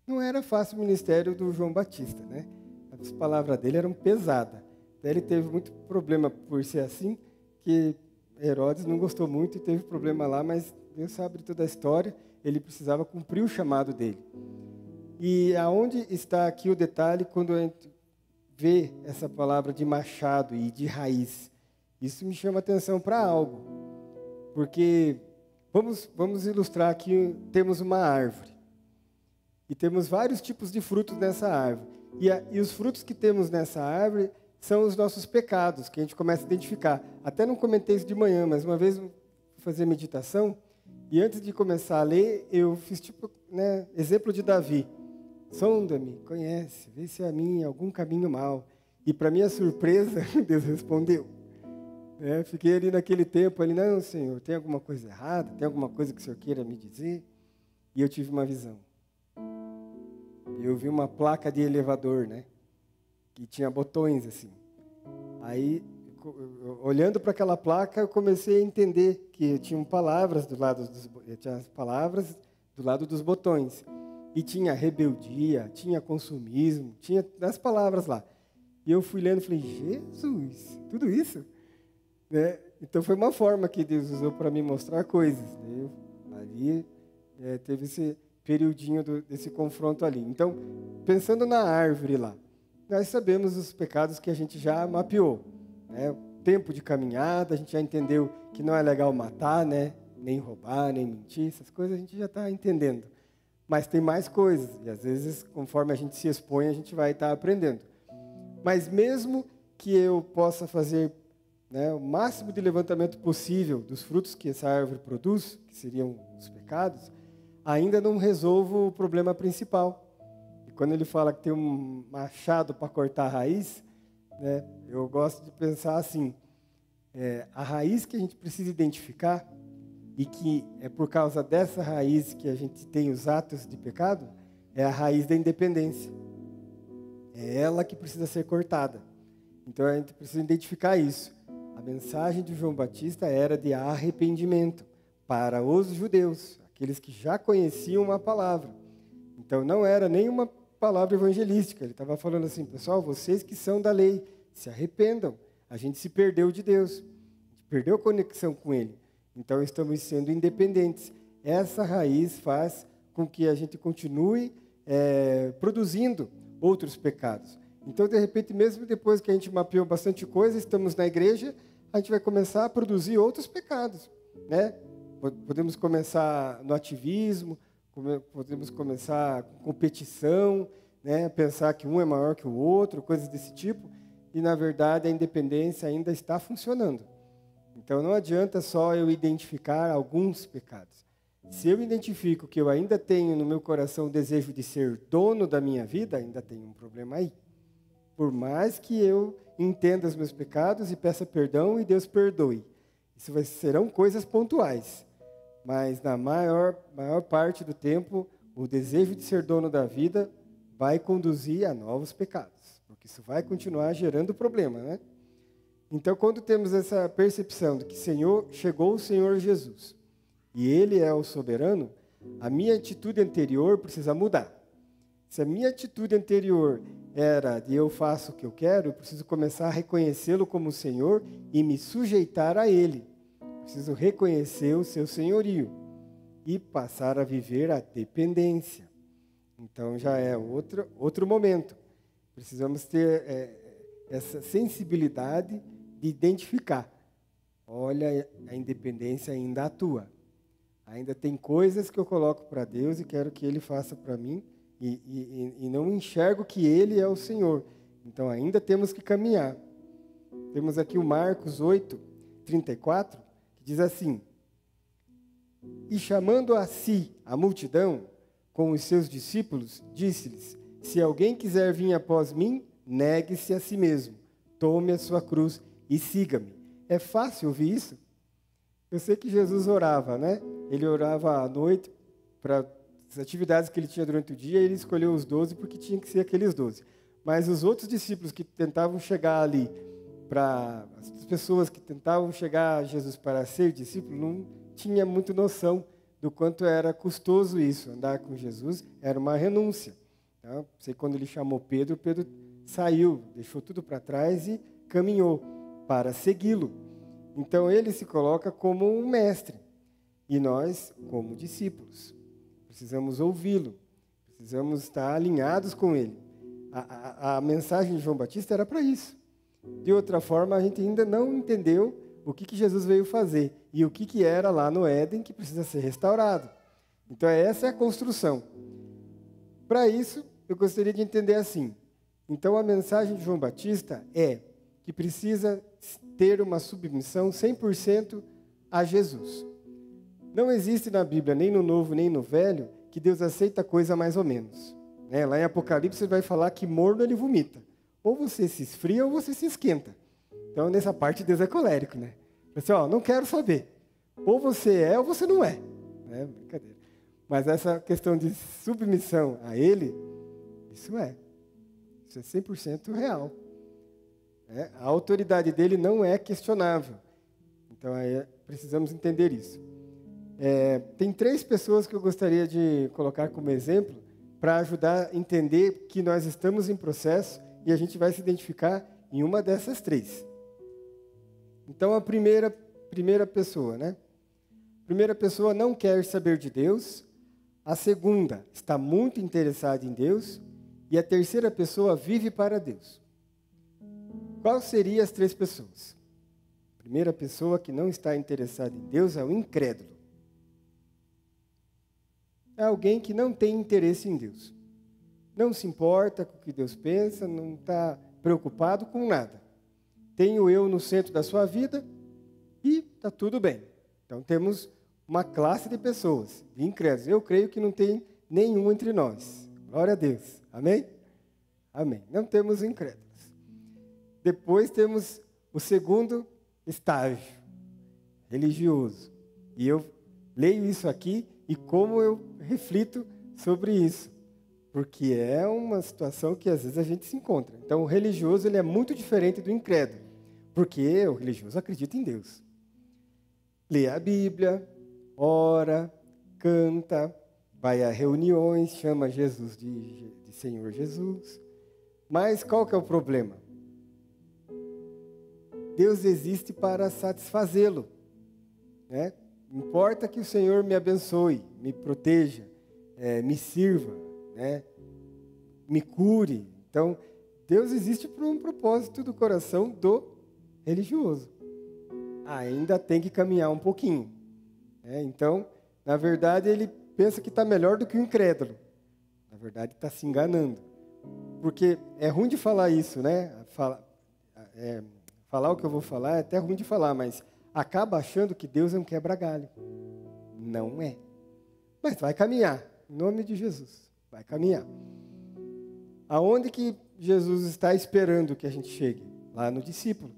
Não era fácil o ministério do João Batista, né? As palavras dele eram pesadas. Até ele teve muito problema por ser assim, que Herodes não gostou muito e teve problema lá, mas Deus sabe de toda a história, ele precisava cumprir o chamado dele. E aonde está aqui o detalhe quando a gente vê essa palavra de machado e de raiz? Isso me chama atenção para algo, porque vamos ilustrar aqui, temos uma árvore, e temos vários tipos de frutos nessa árvore, e os frutos que temos nessa árvore são os nossos pecados, que a gente começa a identificar. Até não comentei isso de manhã, mas uma vez eu fui fazer meditação, e antes de começar a ler, eu fiz exemplo de Davi. Sonda-me, conhece, vê se há em mim algum caminho mau. E para minha surpresa, Deus respondeu. Fiquei ali naquele tempo, não, Senhor, tem alguma coisa errada? Tem alguma coisa que o Senhor queira me dizer? E eu tive uma visão. Eu vi uma placa de elevador, né? Que tinha botões assim. Aí, olhando para aquela placa, eu comecei a entender que tinham palavras do lado dos botões. E tinha rebeldia, tinha consumismo, tinha as palavras lá. E eu fui lendo e falei, Jesus, tudo isso? Né? Então foi uma forma que Deus usou para me mostrar coisas. Né? Ali teve esse periodinho desse confronto ali. Então, pensando na árvore lá, nós sabemos os pecados que a gente já mapeou. Né? O tempo de caminhada, a gente já entendeu que não é legal matar, né? Nem roubar, nem mentir, essas coisas a gente já está entendendo. Mas tem mais coisas, e às vezes, conforme a gente se expõe, a gente vai estar aprendendo. Mas mesmo que eu possa fazer o máximo de levantamento possível dos frutos que essa árvore produz, que seriam os pecados, ainda não resolvo o problema principal. E quando ele fala que tem um machado para cortar a raiz, eu gosto de pensar assim, a raiz que a gente precisa identificar, e que é por causa dessa raiz que a gente tem os atos de pecado, é a raiz da independência. É ela que precisa ser cortada. Então a gente precisa identificar isso. A mensagem de João Batista era de arrependimento para os judeus, aqueles que já conheciam a palavra. Então, não era nenhuma palavra evangelística. Ele estava falando assim, pessoal, vocês que são da lei, se arrependam. A gente se perdeu de Deus. A gente perdeu a conexão com Ele. Então, estamos sendo independentes. Essa raiz faz com que a gente continue produzindo outros pecados. Então, de repente, mesmo depois que a gente mapeou bastante coisa, estamos na igreja, a gente vai começar a produzir outros pecados, né? Podemos começar no ativismo, podemos começar com competição, né? Pensar que um é maior que o outro, coisas desse tipo, e, na verdade, a independência ainda está funcionando. Então, não adianta só eu identificar alguns pecados. Se eu identifico que eu ainda tenho no meu coração o desejo de ser dono da minha vida, ainda tem um problema aí. Por mais que eu entenda os meus pecados e peça perdão e Deus perdoe. Isso serão coisas pontuais. Mas na maior parte do tempo, o desejo de ser dono da vida vai conduzir a novos pecados. Porque isso vai continuar gerando problema, né? Então, quando temos essa percepção de que chegou o Senhor Jesus, e Ele é o soberano, a minha atitude anterior precisa mudar. Se a minha atitude anterior era de eu faço o que eu quero, eu preciso começar a reconhecê-lo como Senhor e me sujeitar a Ele. Preciso reconhecer o seu senhorio e passar a viver a dependência. Então já é outro momento. Precisamos ter essa sensibilidade de identificar. Olha, a independência ainda atua. Ainda tem coisas que eu coloco para Deus e quero que Ele faça para mim e não enxergo que Ele é o Senhor. Então ainda temos que caminhar. Temos aqui o Marcos 8:34, que diz assim: E chamando a si a multidão com os seus discípulos, disse-lhes: Se alguém quiser vir após mim, negue-se a si mesmo, tome a sua cruz e siga-me. É fácil ouvir isso? Eu sei que Jesus orava, né? Ele orava à noite para as atividades que ele tinha durante o dia, ele escolheu os 12 porque tinha que ser aqueles 12. Mas os outros discípulos que tentavam chegar ali, as pessoas que tentavam chegar a Jesus para ser discípulo, não tinha muita noção do quanto era custoso isso. Andar com Jesus era uma renúncia. Então, sei quando ele chamou Pedro, Pedro saiu, deixou tudo para trás e caminhou para segui-lo. Então, ele se coloca como um mestre. E nós, como discípulos, precisamos ouvi-lo, precisamos estar alinhados com ele. A mensagem de João Batista era para isso. De outra forma, a gente ainda não entendeu o que Jesus veio fazer e o que era lá no Éden que precisa ser restaurado. Então, essa é a construção. Para isso, eu gostaria de entender assim. Então, a mensagem de João Batista é que precisa ter uma submissão 100% a Jesus. Não existe na Bíblia, nem no Novo, nem no Velho, que Deus aceita coisa mais ou menos. Lá em Apocalipse, ele vai falar que morno ele vomita. Ou você se esfria ou você se esquenta. Então, nessa parte, Deus é colérico, né? Assim, não quero saber. Ou você é ou você não é. Brincadeira. Mas essa questão de submissão a Ele, isso é 100% real. A autoridade dele não é questionável. Então, aí precisamos entender isso. Tem 3 pessoas que eu gostaria de colocar como exemplo para ajudar a entender que nós estamos em processo e a gente vai se identificar em uma dessas 3. Então, a primeira pessoa, né? A primeira pessoa não quer saber de Deus. A segunda está muito interessada em Deus. E a terceira pessoa vive para Deus. Quais seriam as 3 pessoas? A primeira pessoa que não está interessada em Deus é o incrédulo. É alguém que não tem interesse em Deus. Não se importa com o que Deus pensa, não está preocupado com nada. Tem o eu no centro da sua vida e está tudo bem. Então, temos uma classe de pessoas, de incrédulos. Eu creio que não tem nenhum entre nós. Glória a Deus. Amém? Amém. Não temos incrédulos. Depois temos o segundo estágio, religioso. E eu leio isso aqui e como eu reflito sobre isso. Porque é uma situação que às vezes a gente se encontra. Então, o religioso ele é muito diferente do incrédulo. Porque o religioso acredita em Deus. Lê a Bíblia, ora, canta, vai a reuniões, chama Jesus de Senhor Jesus. Mas qual que é o problema? Deus existe para satisfazê-lo, né? Importa que o Senhor me abençoe, me proteja, me sirva, né? Me cure. Então, Deus existe por um propósito do coração do religioso. Ainda tem que caminhar um pouquinho, né? Então, na verdade, ele pensa que está melhor do que o incrédulo. Na verdade, está se enganando. Porque é ruim de falar isso, né? Falar o que eu vou falar é até ruim de falar, mas acaba achando que Deus é um quebra-galho. Não é. Mas vai caminhar, em nome de Jesus. Vai caminhar. Aonde que Jesus está esperando que a gente chegue? Lá no discípulo.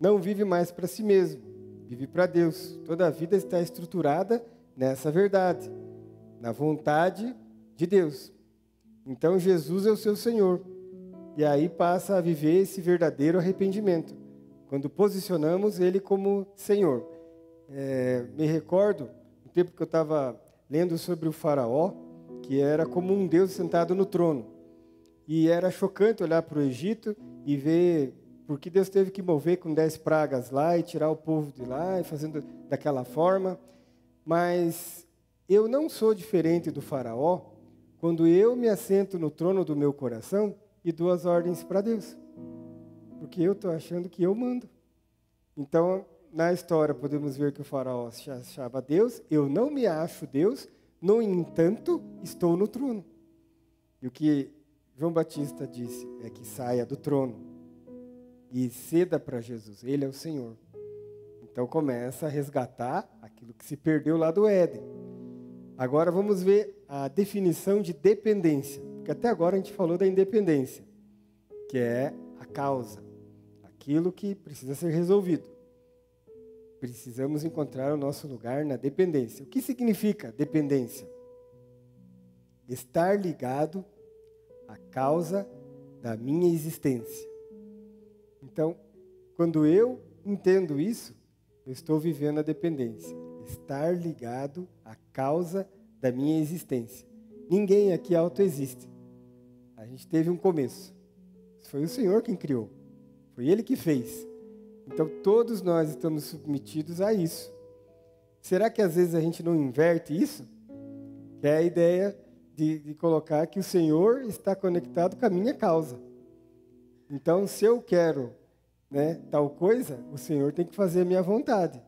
Não vive mais para si mesmo, vive para Deus. Toda a vida está estruturada nessa verdade, na vontade de Deus. Então Jesus é o seu Senhor. E aí passa a viver esse verdadeiro arrependimento, quando posicionamos Ele como Senhor. Me recordo, no tempo que eu estava lendo sobre o faraó, que era como um Deus sentado no trono. E era chocante olhar para o Egito e ver porque Deus teve que mover com 10 pragas lá e tirar o povo de lá, e fazendo daquela forma. Mas eu não sou diferente do faraó quando eu me assento no trono do meu coração e dou as ordens para Deus. Porque eu estou achando que eu mando. Então, na história, podemos ver que o faraó se achava Deus. Eu não me acho Deus, no entanto, estou no trono. E o que João Batista disse é que saia do trono e ceda para Jesus. Ele é o Senhor. Então, começa a resgatar aquilo que se perdeu lá do Éden. Agora, vamos ver a definição de dependência. Porque até agora a gente falou da independência, que é a causa, aquilo que precisa ser resolvido. Precisamos encontrar o nosso lugar na dependência. O que significa dependência? Estar ligado à causa da minha existência. Então, quando eu entendo isso, eu estou vivendo a dependência. Estar ligado à causa da minha existência. Ninguém aqui autoexiste. A gente teve um começo. Foi o Senhor quem criou. Foi Ele que fez. Então, todos nós estamos submetidos a isso. Será que às vezes a gente não inverte isso? Que é a ideia de colocar que o Senhor está conectado com a minha causa. Então, se eu quero, né, tal coisa, o Senhor tem que fazer a minha vontade.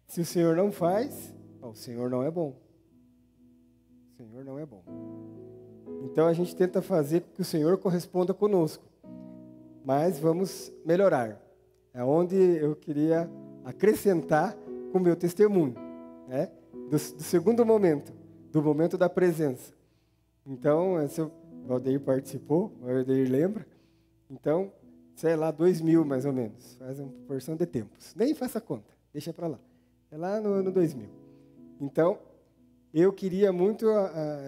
Se o Senhor não faz, o Senhor não é bom. O Senhor não é bom. Então, a gente tenta fazer com que o Senhor corresponda conosco. Mas vamos melhorar. É onde eu queria acrescentar com o meu testemunho, né? Do segundo momento, do momento da presença. Então, o Valdeir participou, o Valdeir lembra. Então, sei lá, 2000 mais ou menos, faz uma porção de tempos. Nem faça conta, deixa para lá. É lá no 2000. Então, eu queria muito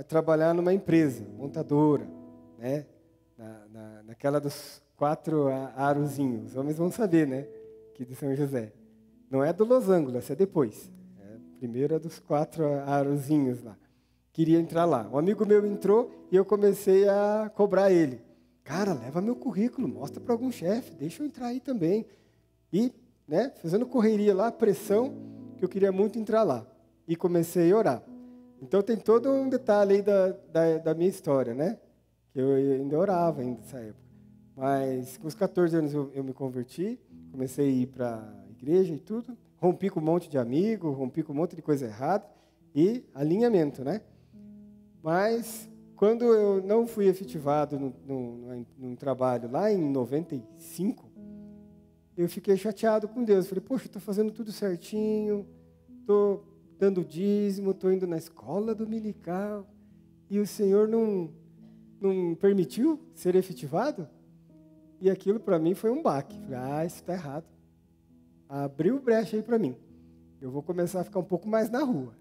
trabalhar numa empresa, montadora, né? Naquela dos 4 arozinhos. Os homens vão saber, né? Que de São José. Não é do Los Angeles, essa é depois. Primeiro é dos 4 arozinhos lá. Queria entrar lá. Um amigo meu entrou e eu comecei a cobrar ele. Cara, leva meu currículo, mostra para algum chefe, deixa eu entrar aí também. E, né, fazendo correria lá, pressão, que eu queria muito entrar lá. E comecei a orar. Então tem todo um detalhe aí da minha história, né? Que eu ainda orava nessa época. Mas com os 14 anos eu me converti, comecei a ir para a igreja e tudo, rompi com um monte de amigos, rompi com um monte de coisa errada e alinhamento, né? Mas quando eu não fui efetivado num trabalho lá em 95, eu fiquei chateado com Deus. Falei, poxa, estou fazendo tudo certinho, estou dando dízimo, estou indo na escola dominical e o Senhor não permitiu ser efetivado? E aquilo para mim foi um baque. Falei, isso está errado. Abriu brecha aí para mim. Eu vou começar a ficar um pouco mais na rua.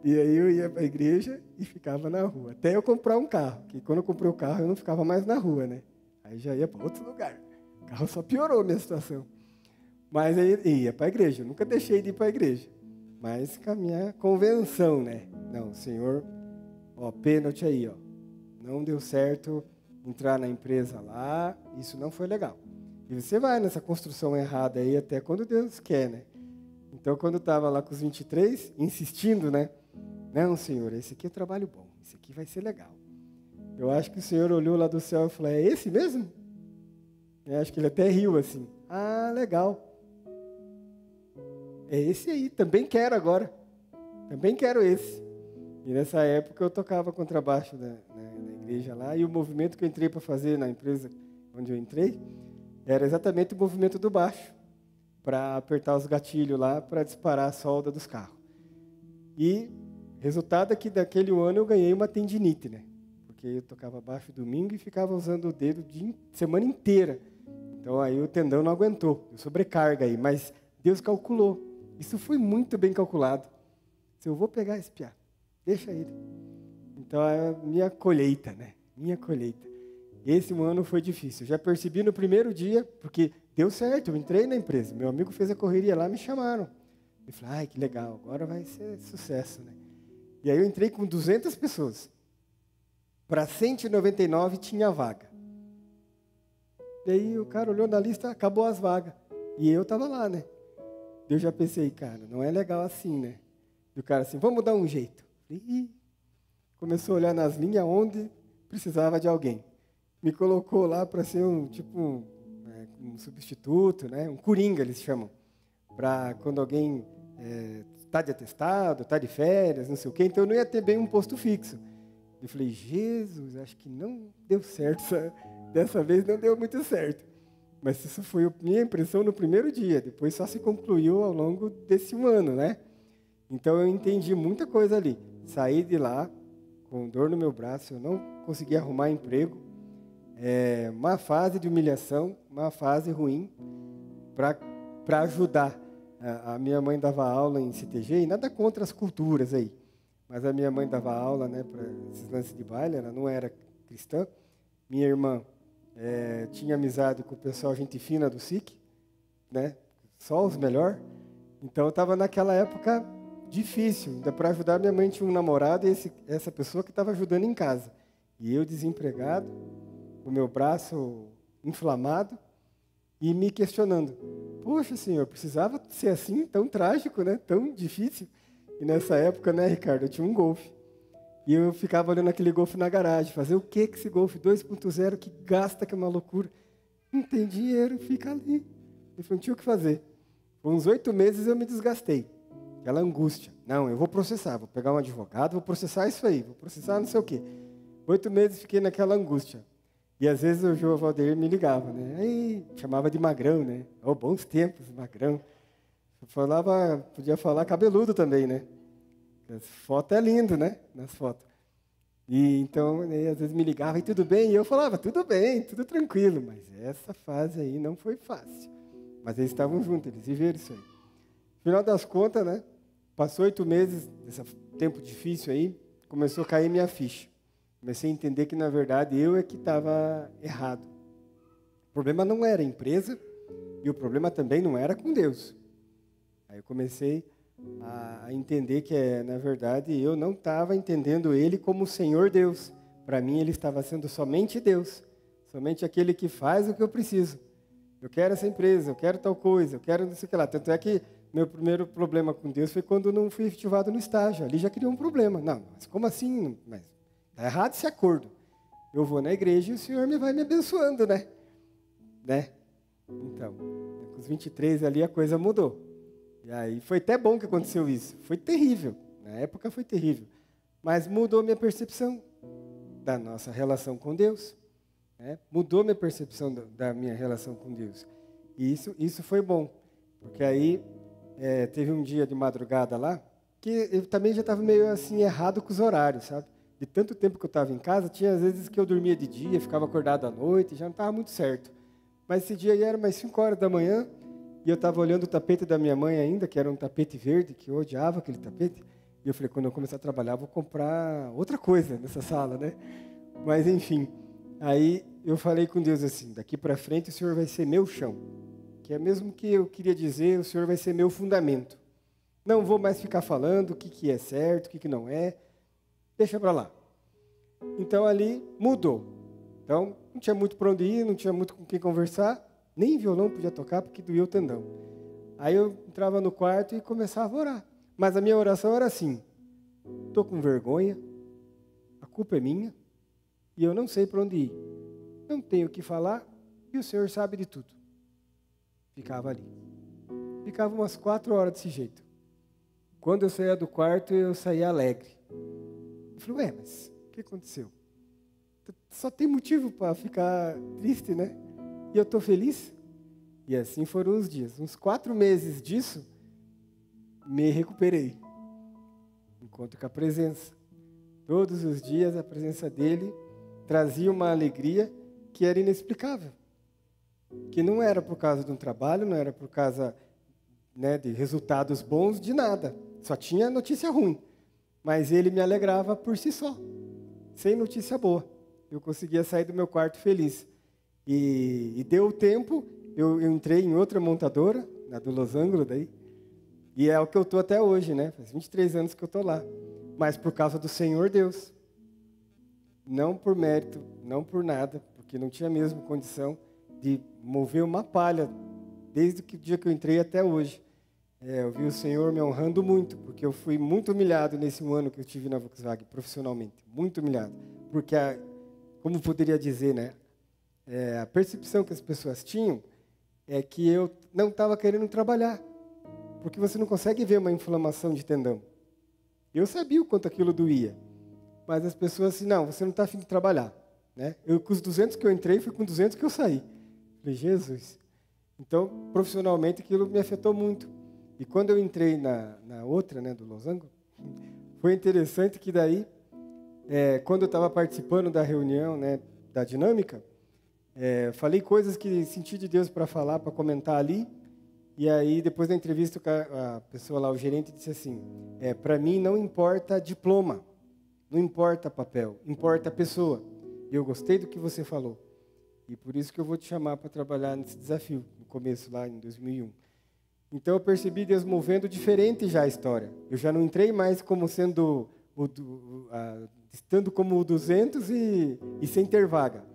E aí eu ia para a igreja e ficava na rua. Até eu comprar um carro. Porque quando eu comprei o carro, eu não ficava mais na rua, né? Aí já ia para outro lugar. O carro só piorou a minha situação. Mas aí ia para a igreja. Eu nunca deixei de ir para a igreja. Mas com a minha convenção, né? não, Senhor, ó, pênalti aí, ó. Não deu certo entrar na empresa lá, isso não foi legal. E você vai nessa construção errada aí até quando Deus quer, né? Então, quando eu estava lá com os 23, insistindo, né? Não, Senhor, esse aqui é trabalho bom, esse aqui vai ser legal. Eu acho que o Senhor olhou lá do céu e falou, é esse mesmo? Eu acho que ele até riu assim. Ah, legal. É esse aí, também quero agora. Também quero esse. E nessa época eu tocava contrabaixo na igreja lá, e o movimento que eu entrei para fazer na empresa onde eu entrei, era exatamente o movimento do baixo, para apertar os gatilhos lá, para disparar a solda dos carros. E resultado é que daquele ano eu ganhei uma tendinite, né? Porque eu tocava baixo domingo e ficava usando o dedo semana inteira. Então aí o tendão não aguentou, deu sobrecarga aí, mas Deus calculou. Isso foi muito bem calculado. Se eu vou pegar esse piá, deixa ele. Então é a minha colheita, né? Minha colheita. Esse ano foi difícil. Eu já percebi no primeiro dia, porque deu certo, eu entrei na empresa. Meu amigo fez a correria lá, me chamaram. Eu falei, ai, que legal, agora vai ser sucesso, né? E aí eu entrei com 200 pessoas. Para 199 tinha vaga. E aí o cara olhou na lista, acabou as vagas. E eu estava lá, né? Eu já pensei, cara, não é legal assim, né? E o cara assim, vamos dar um jeito. E começou a olhar nas linhas onde precisava de alguém. Me colocou lá para ser um substituto, né? Um coringa, eles chamam. Para quando alguém está de atestado, está de férias, não sei o quê. Então eu não ia ter bem um posto fixo. Eu falei, Jesus, acho que não deu certo. Dessa vez não deu muito certo. Mas isso foi a minha impressão no primeiro dia. Depois só se concluiu ao longo desse ano, né? Então eu entendi muita coisa ali. Saí de lá com dor no meu braço, eu não conseguia arrumar emprego. Uma fase de humilhação, uma fase ruim para ajudar. A minha mãe dava aula em CTG, e nada contra as culturas aí. Mas a minha mãe dava aula, né, para esses lances de baile, ela não era cristã. Minha irmã tinha amizade com o pessoal gente fina do SIC, né, só os melhores. Então eu estava naquela época difícil, ainda para ajudar. Minha mãe tinha um namorado e essa pessoa que estava ajudando em casa. E eu desempregado, com o meu braço inflamado e me questionando. Poxa, Senhor, precisava ser assim, tão trágico, né, tão difícil? E nessa época, né, Ricardo, eu tinha um Golf. E eu ficava olhando aquele Golf na garagem. Fazer o que esse Golf 2.0 que gasta, que é uma loucura? Não tem dinheiro, fica ali. Eu falei, não tinha o que fazer. Por uns 8 meses eu me desgastei. Aquela angústia. Não, eu vou processar, vou pegar um advogado, vou processar isso aí, vou processar não sei o quê. 8 meses fiquei naquela angústia. E às vezes o João Valdeir me ligava, né? Aí chamava de magrão, né? Oh, bons tempos, magrão. Podia falar cabeludo também, né? As fotos é lindo, né? Nas fotos. E então, né, às vezes me ligava, e tudo bem? E eu falava, tudo bem, tudo tranquilo. Mas essa fase aí não foi fácil. Mas eles estavam juntos, eles viveram isso aí. No final das contas, né? Passou 8 meses, desse tempo difícil aí, começou a cair minha ficha. Comecei a entender que, na verdade, eu é que estava errado. O problema não era a empresa, e o problema também não era com Deus. Aí eu comecei a entender que, na verdade, eu não estava entendendo Ele como o Senhor Deus. Para mim, Ele estava sendo somente Deus, somente aquele que faz o que eu preciso. Eu quero essa empresa, eu quero tal coisa, eu quero não sei o que lá. Tanto é que meu primeiro problema com Deus foi quando não fui efetivado no estágio. Ali já criou um problema. Não, mas como assim? Mas está errado esse acordo. Eu vou na igreja e o Senhor vai me abençoando, né? Então, com os 23 ali a coisa mudou. E aí foi até bom que aconteceu isso. Foi terrível. Na época foi terrível. Mas mudou minha percepção da nossa relação com Deus. Né? Mudou minha percepção da minha relação com Deus. E isso foi bom. Porque aí teve um dia de madrugada lá que eu também já estava meio assim errado com os horários, sabe? De tanto tempo que eu estava em casa, tinha às vezes que eu dormia de dia, ficava acordado à noite, já não estava muito certo. Mas esse dia aí era mais 5 horas da manhã, e eu estava olhando o tapete da minha mãe ainda, que era um tapete verde, que eu odiava aquele tapete. E eu falei, quando eu começar a trabalhar, vou comprar outra coisa nessa sala, né? Mas, enfim, aí eu falei com Deus assim, daqui para frente o Senhor vai ser meu chão. Que é mesmo que eu queria dizer, o Senhor vai ser meu fundamento. Não vou mais ficar falando o que é certo, o que não é. Deixa para lá. Então ali mudou. Então não tinha muito para onde ir, não tinha muito com quem conversar. Nem violão podia tocar porque doía o tendão. Aí eu entrava no quarto e começava a orar. Mas a minha oração era assim: estou com vergonha, a culpa é minha e eu não sei para onde ir. Não tenho o que falar e o Senhor sabe de tudo. Ficava ali. Ficava umas 4 horas desse jeito. Quando eu saía do quarto, eu saía alegre. Eu falei, mas o que aconteceu? Só tem motivo para ficar triste, né? E eu estou feliz. E assim foram os dias. Uns 4 meses disso, me recuperei. Encontro com a presença. Todos os dias a presença dele trazia uma alegria que era inexplicável. Que não era por causa de um trabalho, não era por causa, né, de resultados bons, de nada. Só tinha notícia ruim. Mas ele me alegrava por si só. Sem notícia boa. Eu conseguia sair do meu quarto feliz. E deu o tempo, eu entrei em outra montadora, na do Los Angeles daí. E é o que eu estou até hoje, né? Faz 23 anos que eu estou lá. Mas por causa do Senhor Deus. Não por mérito, não por nada, porque não tinha mesmo condição de mover uma palha, desde o dia que eu entrei até hoje. Eu vi o Senhor me honrando muito, porque eu fui muito humilhado nesse ano que eu tive na Volkswagen, profissionalmente. Muito humilhado. Porque, como poderia dizer, né? A percepção que as pessoas tinham é que eu não estava querendo trabalhar. Porque você não consegue ver uma inflamação de tendão. Eu sabia o quanto aquilo doía. Mas as pessoas assim, não, você não está afim de trabalhar. Né? Eu, com os 200 que eu entrei, fui com 200 que eu saí. Falei, Jesus. Então, profissionalmente, aquilo me afetou muito. E quando eu entrei na outra, né, do Los Angeles, foi interessante que daí, quando eu estava participando da reunião, né, da dinâmica, falei coisas que senti de Deus para falar, para comentar ali. E aí, depois da entrevista, a pessoa lá, o gerente, disse assim, para mim não importa diploma, não importa papel, importa a pessoa. E eu gostei do que você falou. E por isso que eu vou te chamar para trabalhar nesse desafio, no começo, lá em 2001. Então eu percebi Deus movendo diferente já a história. Eu já não entrei mais como sendo, estando como o 200 e sem ter vaga.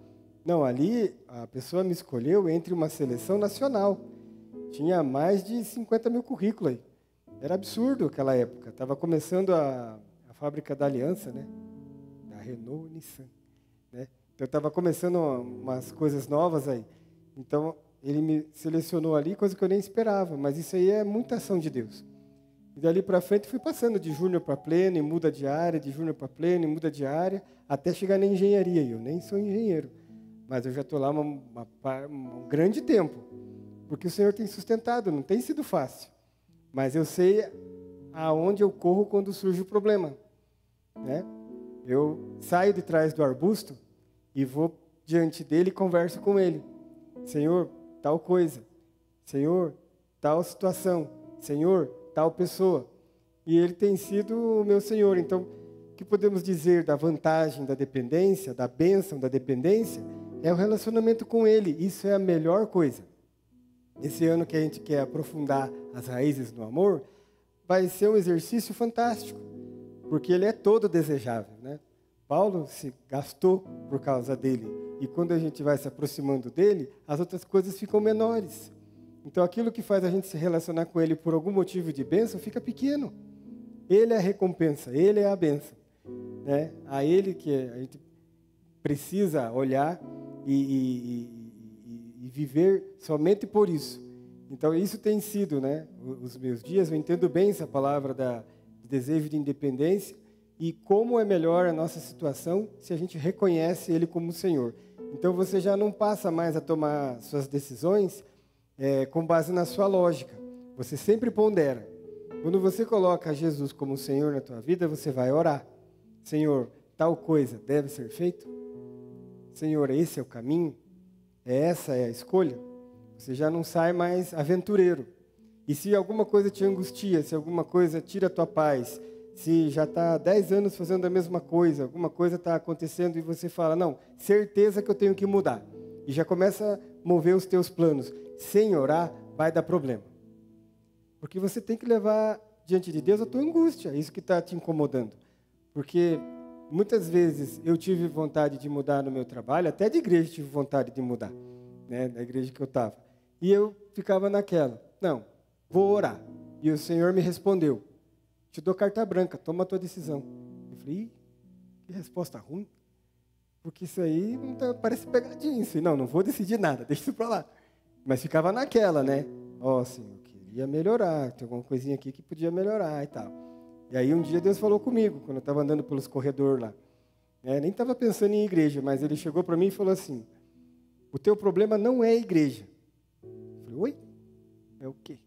Não, ali a pessoa me escolheu entre uma seleção nacional. Tinha mais de 50 mil currículos aí. Era absurdo aquela época. Estava começando a fábrica da Aliança, né? Da Renault, Nissan. Né? Então estava começando umas coisas novas aí. Então ele me selecionou ali, coisa que eu nem esperava. Mas isso aí é muita ação de Deus. E dali para frente fui passando de júnior para pleno, e muda de área, de júnior para pleno, e muda de área, até chegar na engenharia. Eu nem sou engenheiro, mas eu já estou lá um grande tempo. Porque o Senhor tem sustentado, não tem sido fácil. Mas eu sei aonde eu corro quando surge o problema. Né? Eu saio de trás do arbusto e vou diante dele e converso com ele. Senhor, tal coisa. Senhor, tal situação. Senhor, tal pessoa. E ele tem sido o meu Senhor. Então, o que podemos dizer da vantagem da dependência, da bênção da dependência, é o relacionamento com ele. Isso é a melhor coisa. Esse ano que a gente quer aprofundar as raízes do amor, vai ser um exercício fantástico, porque ele é todo desejável, né? Paulo se gastou por causa dele, e quando a gente vai se aproximando dele, as outras coisas ficam menores. Então aquilo que faz a gente se relacionar com ele por algum motivo de bênção, fica pequeno. Ele é a recompensa, ele é a bênção. Né? A ele que a gente precisa olhar e viver somente por isso. Então, isso tem sido, né, os meus dias. Eu entendo bem essa palavra de desejo de independência e como é melhor a nossa situação se a gente reconhece Ele como Senhor. Então, você já não passa mais a tomar suas decisões com base na sua lógica. Você sempre pondera. Quando você coloca Jesus como Senhor na tua vida, você vai orar. Senhor, tal coisa deve ser feito? Senhor, esse é o caminho? Essa é a escolha? Você já não sai mais aventureiro. E se alguma coisa te angustia, se alguma coisa tira a tua paz, se já está 10 anos fazendo a mesma coisa, alguma coisa está acontecendo e você fala, não, certeza que eu tenho que mudar. E já começa a mover os teus planos. Sem orar, vai dar problema. Porque você tem que levar diante de Deus a tua angústia, isso que está te incomodando. Porque muitas vezes eu tive vontade de mudar no meu trabalho, até de igreja tive vontade de mudar, né, na igreja que eu estava. E eu ficava naquela, não, vou orar. E o Senhor me respondeu, te dou carta branca, toma a tua decisão. Eu falei, ih, que resposta ruim. Porque isso aí não tá, parece pegadinha. Assim, não vou decidir nada, deixa isso para lá. Mas ficava naquela, né? Ó, Senhor, eu queria melhorar, tem alguma coisinha aqui que podia melhorar e tal. E aí um dia Deus falou comigo, quando eu estava andando pelos corredores lá. Nem estava pensando em igreja, mas Ele chegou para mim e falou assim, o teu problema não é a igreja. Eu falei, oi? É o quê?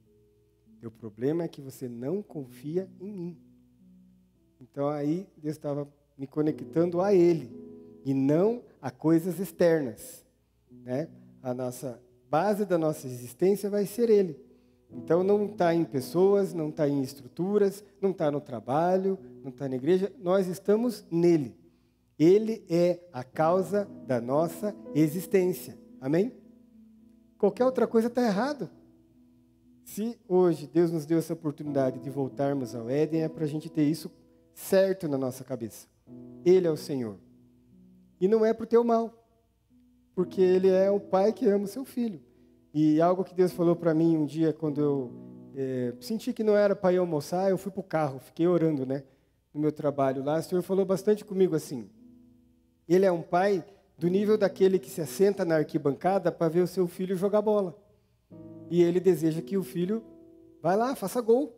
O teu problema é que você não confia em mim. Então aí Deus estava me conectando a Ele. E não a coisas externas, né? A base da nossa existência vai ser Ele. Então não está em pessoas, não está em estruturas, não está no trabalho, não está na igreja, nós estamos nele. Ele é a causa da nossa existência. Amém? Qualquer outra coisa está errado. Se hoje Deus nos deu essa oportunidade de voltarmos ao Éden, é para a gente ter isso certo na nossa cabeça. Ele é o Senhor. E não é para o teu mal, porque Ele é o Pai que ama o seu filho. E algo que Deus falou para mim um dia, quando eu senti que não era para eu almoçar, eu fui para o carro, fiquei orando, né, no meu trabalho lá. O Senhor falou bastante comigo assim, Ele é um pai do nível daquele que se assenta na arquibancada para ver o seu filho jogar bola. E Ele deseja que o filho, vai lá, faça gol.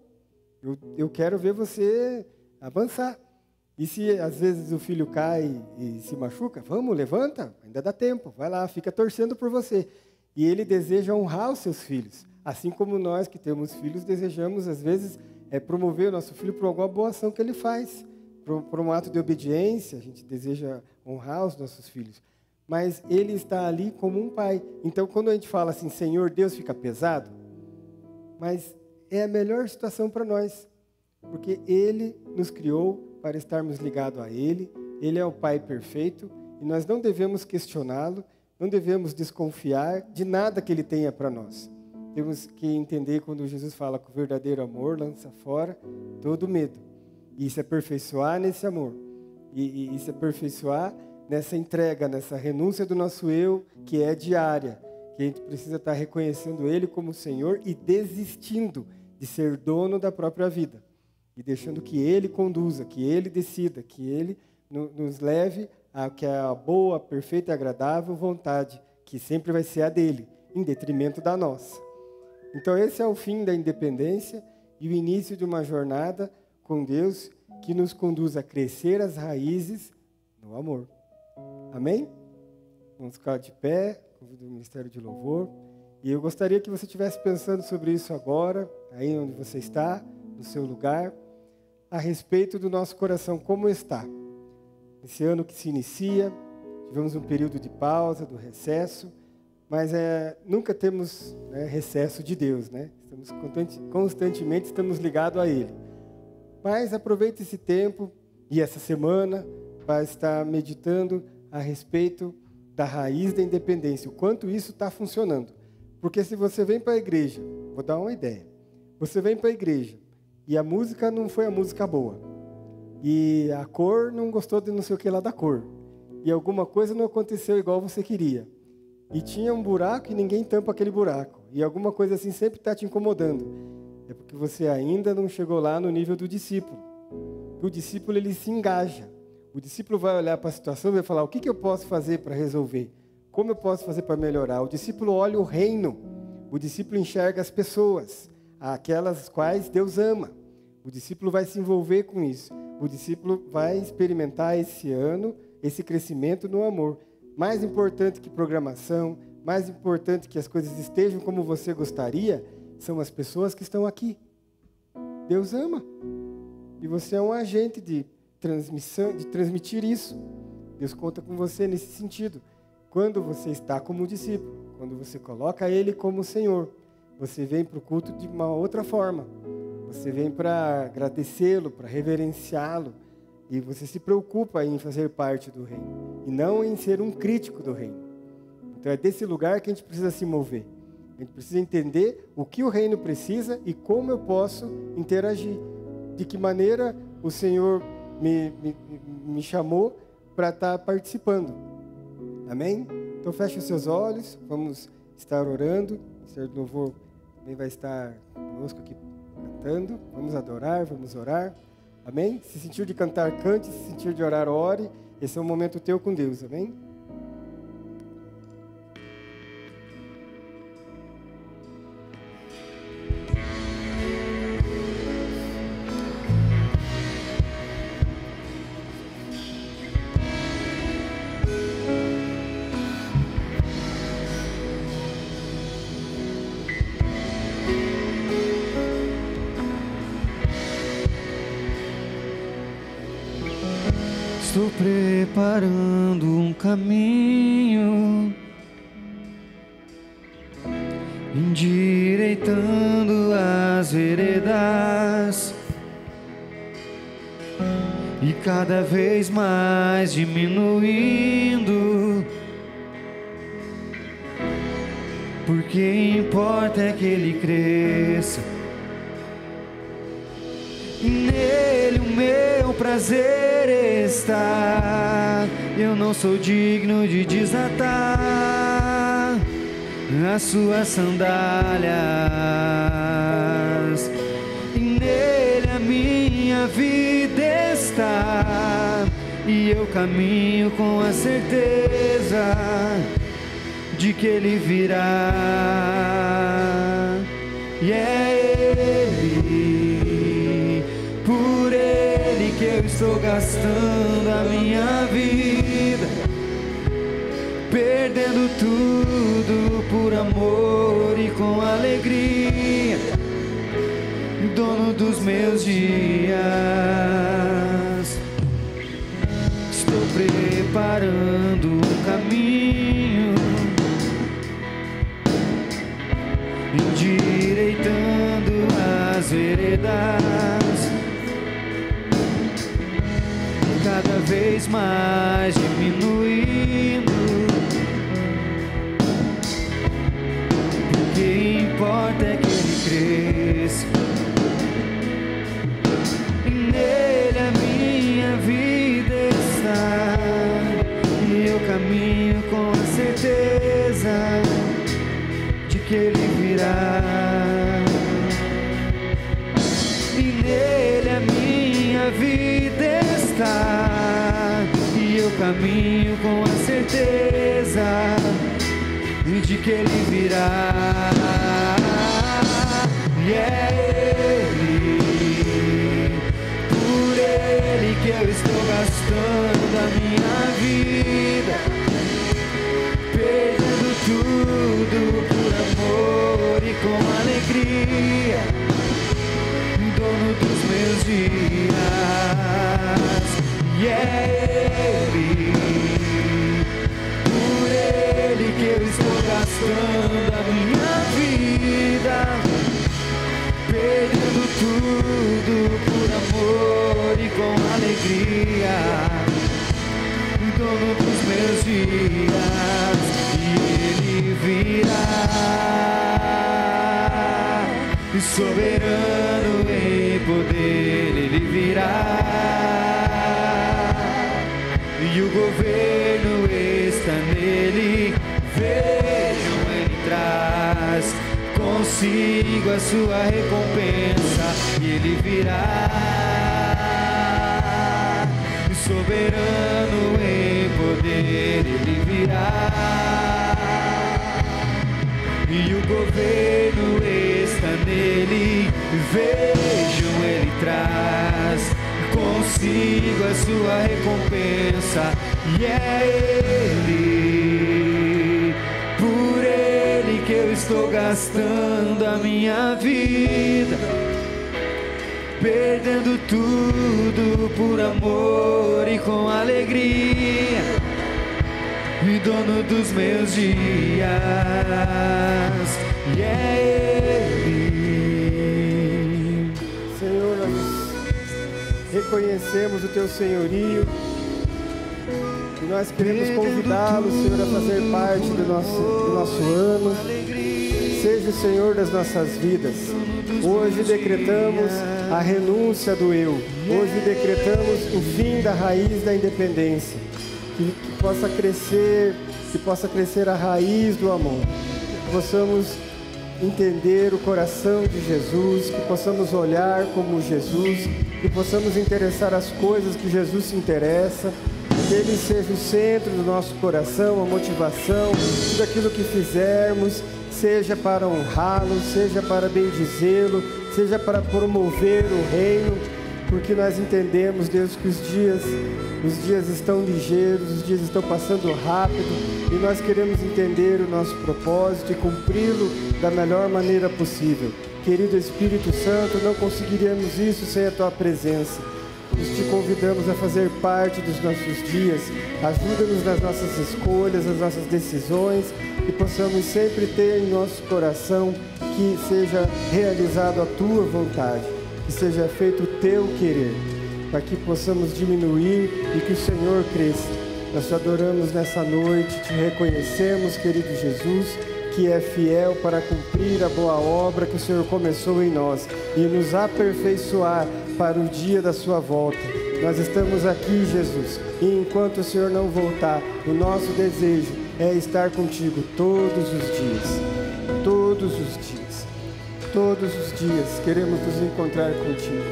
Eu quero ver você avançar. E se às vezes o filho cai e se machuca, vamos, levanta, ainda dá tempo, vai lá, fica torcendo por você. E Ele deseja honrar os seus filhos, assim como nós que temos filhos desejamos às vezes promover o nosso filho por alguma boa ação que ele faz, por um ato de obediência, a gente deseja honrar os nossos filhos. Mas Ele está ali como um pai. Então quando a gente fala assim, Senhor Deus, fica pesado, mas é a melhor situação para nós, porque Ele nos criou para estarmos ligados a Ele. Ele é o Pai perfeito e nós não devemos questioná-lo, não devemos desconfiar de nada que Ele tenha para nós. Temos que entender quando Jesus fala que o verdadeiro amor lança fora todo medo. E se aperfeiçoar nesse amor. E se aperfeiçoar nessa entrega, nessa renúncia do nosso eu, que é diária. Que a gente precisa estar reconhecendo Ele como Senhor e desistindo de ser dono da própria vida. E deixando que Ele conduza, que Ele decida, que Ele nos leve a que a boa, perfeita e agradável vontade, que sempre vai ser a dEle, em detrimento da nossa. Então esse é o fim da independência e o início de uma jornada com Deus que nos conduz a crescer as raízes no amor. Amém? Vamos ficar de pé, convido o Ministério de Louvor. E eu gostaria que você estivesse pensando sobre isso agora, aí onde você está, no seu lugar, a respeito do nosso coração, como está. Esse ano que se inicia, tivemos um período de pausa, do recesso, mas nunca temos recesso de Deus, né? Constantemente estamos ligados a Ele. Mas aproveite esse tempo e essa semana para estar meditando a respeito da raiz da independência, o quanto isso está funcionando. Porque se você vem para a igreja, vou dar uma ideia, você vem para a igreja e a música não foi a música boa, e a cor não gostou de não sei o que lá da cor, e alguma coisa não aconteceu igual você queria, e tinha um buraco e ninguém tampa aquele buraco, e alguma coisa assim sempre está te incomodando, é porque você ainda não chegou lá no nível do discípulo. O discípulo, ele se engaja. O discípulo vai olhar para a situação e vai falar, o que eu posso fazer para resolver? Como eu posso fazer para melhorar? O discípulo olha o reino. O discípulo enxerga as pessoas, aquelas quais Deus ama. O discípulo vai se envolver com isso. O discípulo vai experimentar esse ano, esse crescimento no amor. Mais importante que programação, mais importante que as coisas estejam como você gostaria, são as pessoas que estão aqui. Deus ama. E você é um agente de transmissão, de transmitir isso. Deus conta com você nesse sentido. Quando você está como discípulo, quando você coloca Ele como Senhor, você vem para o culto de uma outra forma. Você vem para agradecê-lo, para reverenciá-lo. E você se preocupa em fazer parte do reino. E não em ser um crítico do reino. Então é desse lugar que a gente precisa se mover. A gente precisa entender o que o reino precisa e como eu posso interagir. De que maneira o Senhor me chamou para estar participando. Amém? Então feche os seus olhos, vamos estar orando. O Senhor do Louvor também vai estar conosco aqui cantando. Vamos adorar, vamos orar. Amém? Se sentiu de cantar, cante. Se sentiu de orar, ore. Esse é um momento teu com Deus. Amém?
Estou preparando um caminho, endireitando as veredas e cada vez mais diminuindo, porque importa é que ele cresça. E nele o meu prazer está. Eu não sou digno de desatar as suas sandálias. E nele a minha vida está. E eu caminho com a certeza de que ele virá. E é ele, por ele que eu estou gastando a minha vida, perdendo tudo por amor e com alegria, dono dos meus dias. Estou preparando um caminho, endireitando as veredas, cada vez mais diminuindo, porque importa é que ele cresça. E nele a minha vida está, e eu caminho com a certeza de que ele virá. E nele a minha vida está, e eu caminho com a certeza de que ele virá. E é ele, por ele que eu estou gastando a minha vida, perdendo tudo por amor e com alegria, dono dos meus dias. E é ele, por ele que eu estou gastando a minha vida, perdendo tudo por amor e com alegria, dono dos meus dias. E ele virá, soberano em poder, ele virá, e o governo está nele. Vejam, ele traz consigo a sua recompensa, e ele virá, soberano em poder, ele virá, e o governo está nele. Vejam, ele traz consigo a sua recompensa, e é ele, por ele que eu estou gastando a minha vida, perdendo tudo por amor e com alegria, e dono dos meus dias. E é ele.
Senhor, nós reconhecemos o teu senhorio e nós queremos convidá-lo, Senhor, a fazer parte do nosso ano. seja o Senhor das nossas vidas. Hoje decretamos a renúncia do eu. Hoje decretamos o fim da raiz da independência. Que possa crescer a raiz do amor. Que possamos entender o coração de Jesus, que possamos olhar como Jesus, que possamos interessar as coisas que Jesus se interessa, que Ele seja o centro do nosso coração, a motivação, tudo aquilo que fizermos, seja para honrá-lo, seja para bendizê-lo, seja para promover o reino, porque nós entendemos, Deus, que os dias estão ligeiros, os dias estão passando rápido, e nós queremos entender o nosso propósito e cumpri-lo da melhor maneira possível. Querido Espírito Santo, não conseguiríamos isso sem a Tua presença. Nós te convidamos a fazer parte dos nossos dias. Ajuda-nos nas nossas escolhas, nas nossas decisões, e possamos sempre ter em nosso coração que seja realizado a Tua vontade, que seja feito o Teu querer, para que possamos diminuir e que o Senhor cresça. Nós te adoramos nessa noite, te reconhecemos, querido Jesus, que é fiel para cumprir a boa obra que o Senhor começou em nós e nos aperfeiçoar para o dia da sua volta. Nós estamos aqui, Jesus, e enquanto o Senhor não voltar, o nosso desejo é estar contigo todos os dias. Todos os dias. Todos os dias queremos nos encontrar contigo.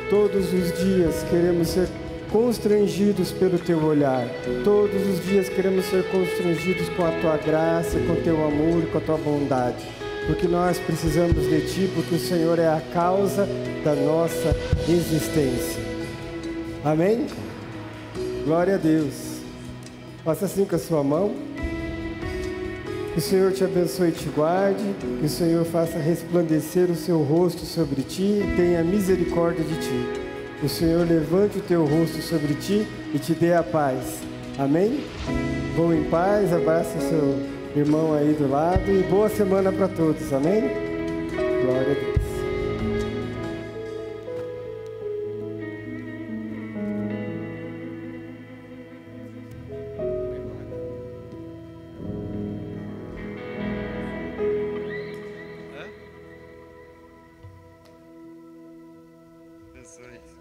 Todos os dias queremos ser constrangidos pelo Teu olhar. Todos os dias queremos ser constrangidos com a Tua graça, com o Teu amor e com a Tua bondade. Porque nós precisamos de Ti, porque o Senhor é a causa da nossa existência. Amém? Glória a Deus. Faça assim com a sua mão. Que o Senhor te abençoe e te guarde. Que o Senhor faça resplandecer o seu rosto sobre ti e tenha misericórdia de ti. O Senhor levante o teu rosto sobre ti e te dê a paz. Amém? Vão em paz, abraça o seu irmão aí do lado e boa semana para todos. Amém? Glória a Deus.
Abençoe.